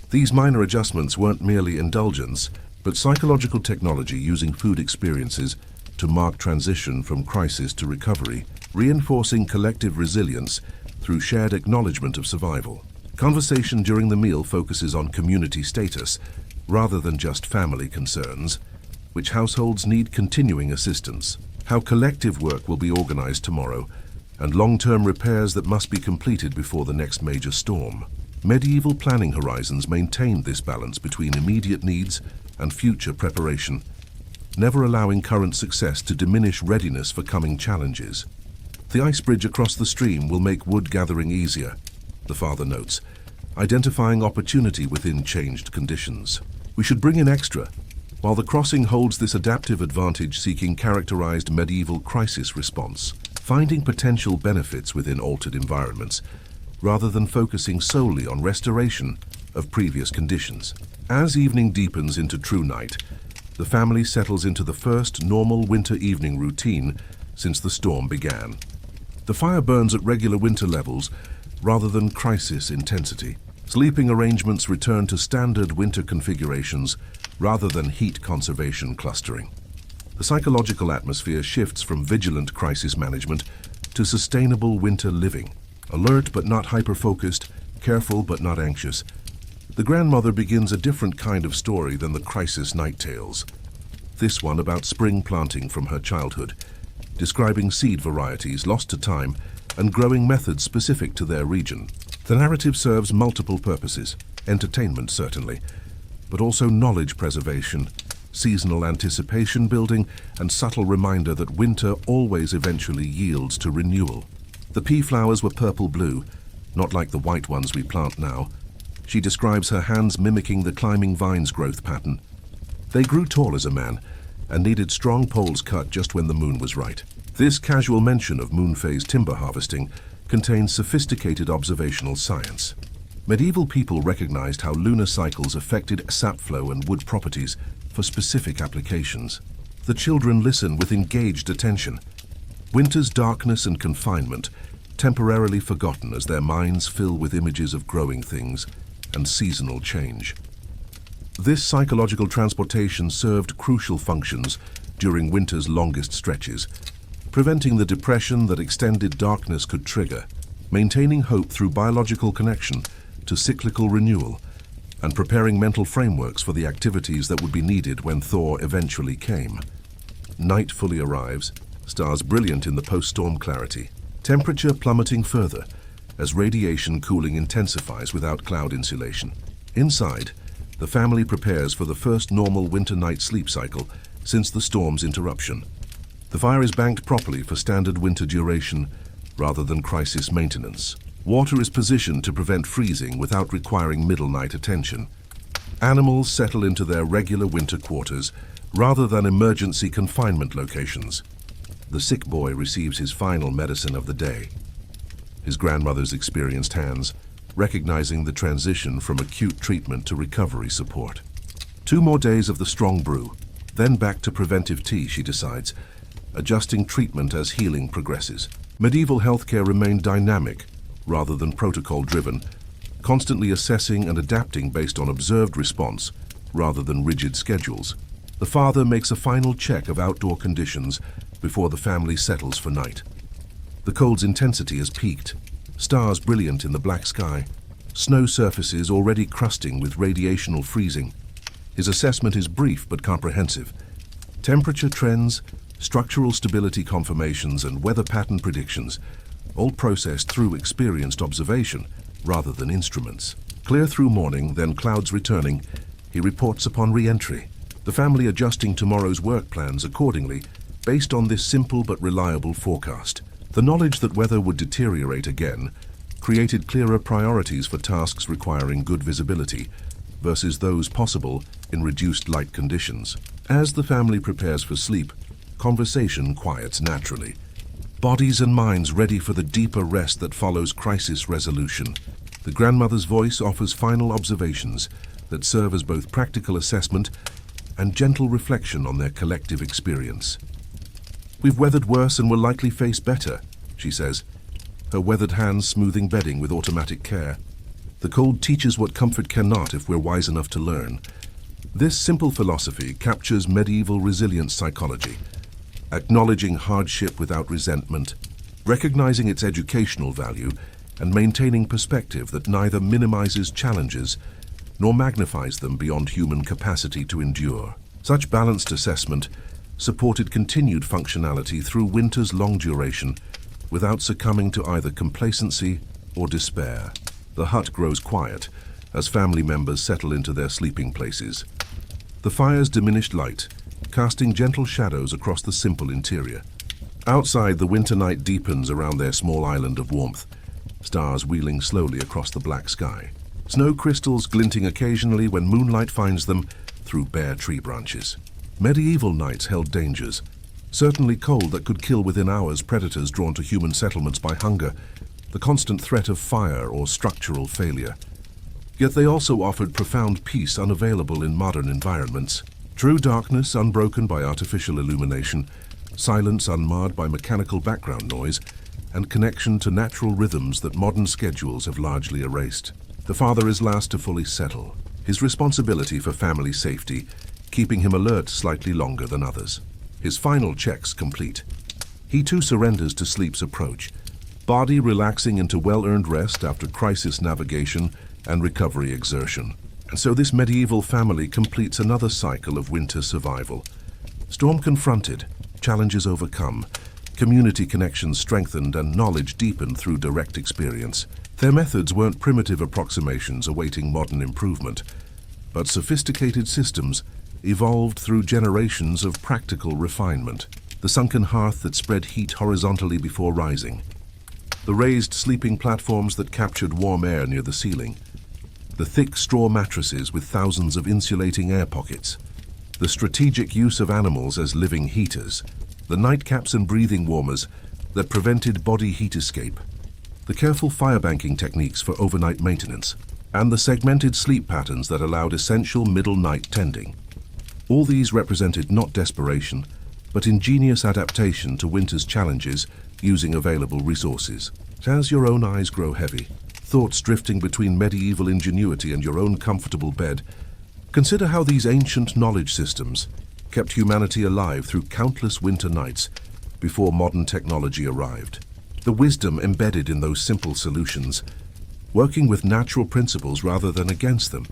These minor adjustments weren't merely indulgence, but psychological technology using food experiences to mark transition from crisis to recovery, reinforcing collective resilience through shared acknowledgement of survival. Conversation during the meal focuses on community status rather than just family concerns, which households need continuing assistance, how collective work will be organized tomorrow, and long-term repairs that must be completed before the next major storm. Medieval planning horizons maintained this balance between immediate needs and future preparation, never allowing current success to diminish readiness for coming challenges. The ice bridge across the stream will make wood gathering easier, the father notes, identifying opportunity within changed conditions. We should bring in extra, while the crossing holds this adaptive advantage seeking characterized medieval crisis response, finding potential benefits within altered environments, rather than focusing solely on restoration of previous conditions. As evening deepens into true night, the family settles into the first normal winter evening routine since the storm began. The fire burns at regular winter levels rather than crisis intensity. Sleeping arrangements return to standard winter configurations rather than heat conservation clustering. The psychological atmosphere shifts from vigilant crisis management to sustainable winter living. Alert but not hyper-focused, careful but not anxious. The grandmother begins a different kind of story than the crisis night tales. This one about spring planting from her childhood, describing seed varieties lost to time and growing methods specific to their region. The narrative serves multiple purposes, entertainment certainly, but also knowledge preservation, seasonal anticipation building, and subtle reminder that winter always eventually yields to renewal. The pea flowers were purple-blue, not like the white ones we plant now. She describes her hands mimicking the climbing vines growth pattern. They grew tall as a man and needed strong poles cut just when the moon was right. This casual mention of moon phase timber harvesting contains sophisticated observational science. Medieval people recognized how lunar cycles affected sap flow and wood properties for specific applications. The children listen with engaged attention. Winter's darkness and confinement temporarily forgotten as their minds fill with images of growing things and seasonal change. This psychological transportation served crucial functions during winter's longest stretches, preventing the depression that extended darkness could trigger, maintaining hope through biological connection to cyclical renewal, and preparing mental frameworks for the activities that would be needed when thaw eventually came. Night fully arrives, stars brilliant in the post-storm clarity, temperature plummeting further as radiation cooling intensifies without cloud insulation. Inside, the family prepares for the first normal winter night sleep cycle since the storm's interruption. The fire is banked properly for standard winter duration rather than crisis maintenance. Water is positioned to prevent freezing without requiring middle-night attention. Animals settle into their regular winter quarters rather than emergency confinement locations. The sick boy receives his final medicine of the day. His grandmother's experienced hands, recognizing the transition from acute treatment to recovery support. 2 more days of the strong brew, then back to preventive tea, she decides, adjusting treatment as healing progresses. Medieval healthcare remained dynamic rather than protocol-driven, constantly assessing and adapting based on observed response rather than rigid schedules. The father makes a final check of outdoor conditions before the family settles for night. The cold's intensity has peaked, stars brilliant in the black sky, snow surfaces already crusting with radiational freezing. His assessment is brief but comprehensive. Temperature trends, structural stability confirmations, and weather pattern predictions, all processed through experienced observation rather than instruments. Clear through morning, then clouds returning, he reports upon re-entry, the family adjusting tomorrow's work plans accordingly based on this simple but reliable forecast. The knowledge that weather would deteriorate again created clearer priorities for tasks requiring good visibility versus those possible in reduced light conditions. As the family prepares for sleep, conversation quiets naturally. Bodies and minds ready for the deeper rest that follows crisis resolution. The grandmother's voice offers final observations that serve as both practical assessment and gentle reflection on their collective experience. "We've weathered worse and will likely face better," she says, her weathered hands smoothing bedding with automatic care. The cold teaches what comfort cannot if we're wise enough to learn. This simple philosophy captures medieval resilience psychology, acknowledging hardship without resentment, recognizing its educational value, and maintaining perspective that neither minimizes challenges nor magnifies them beyond human capacity to endure. Such balanced assessment supported continued functionality through winter's long duration without succumbing to either complacency or despair. The hut grows quiet as family members settle into their sleeping places. The fire's diminished light, casting gentle shadows across the simple interior. Outside, the winter night deepens around their small island of warmth, stars wheeling slowly across the black sky. Snow crystals glinting occasionally when moonlight finds them through bare tree branches. Medieval nights held dangers, certainly cold that could kill within hours predators drawn to human settlements by hunger, the constant threat of fire or structural failure. Yet they also offered profound peace unavailable in modern environments. True darkness unbroken by artificial illumination, silence unmarred by mechanical background noise, and connection to natural rhythms that modern schedules have largely erased. The father is last to fully settle, his responsibility for family safety keeping him alert slightly longer than others. His final checks complete. He too surrenders to sleep's approach, body relaxing into well-earned rest after crisis navigation and recovery exertion. And so this medieval family completes another cycle of winter survival. Storm confronted, challenges overcome, community connections strengthened, and knowledge deepened through direct experience. Their methods weren't primitive approximations awaiting modern improvement, but sophisticated systems evolved through generations of practical refinement. The sunken hearth that spread heat horizontally before rising, the raised sleeping platforms that captured warm air near the ceiling, the thick straw mattresses with thousands of insulating air pockets, the strategic use of animals as living heaters, the nightcaps and breathing warmers that prevented body heat escape, the careful fire banking techniques for overnight maintenance, and the segmented sleep patterns that allowed essential middle night tending. All these represented not desperation, but ingenious adaptation to winter's challenges using available resources. As your own eyes grow heavy, thoughts drifting between medieval ingenuity and your own comfortable bed, consider how these ancient knowledge systems kept humanity alive through countless winter nights before modern technology arrived. The wisdom embedded in those simple solutions, working with natural principles rather than against them,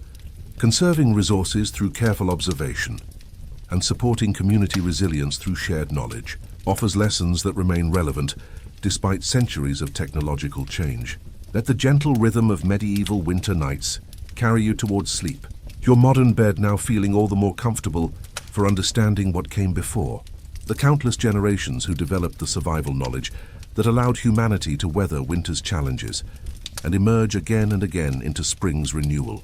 conserving resources through careful observation, and supporting community resilience through shared knowledge, offers lessons that remain relevant despite centuries of technological change. Let the gentle rhythm of medieval winter nights carry you towards sleep, your modern bed now feeling all the more comfortable for understanding what came before. The countless generations who developed the survival knowledge that allowed humanity to weather winter's challenges and emerge again and again into spring's renewal.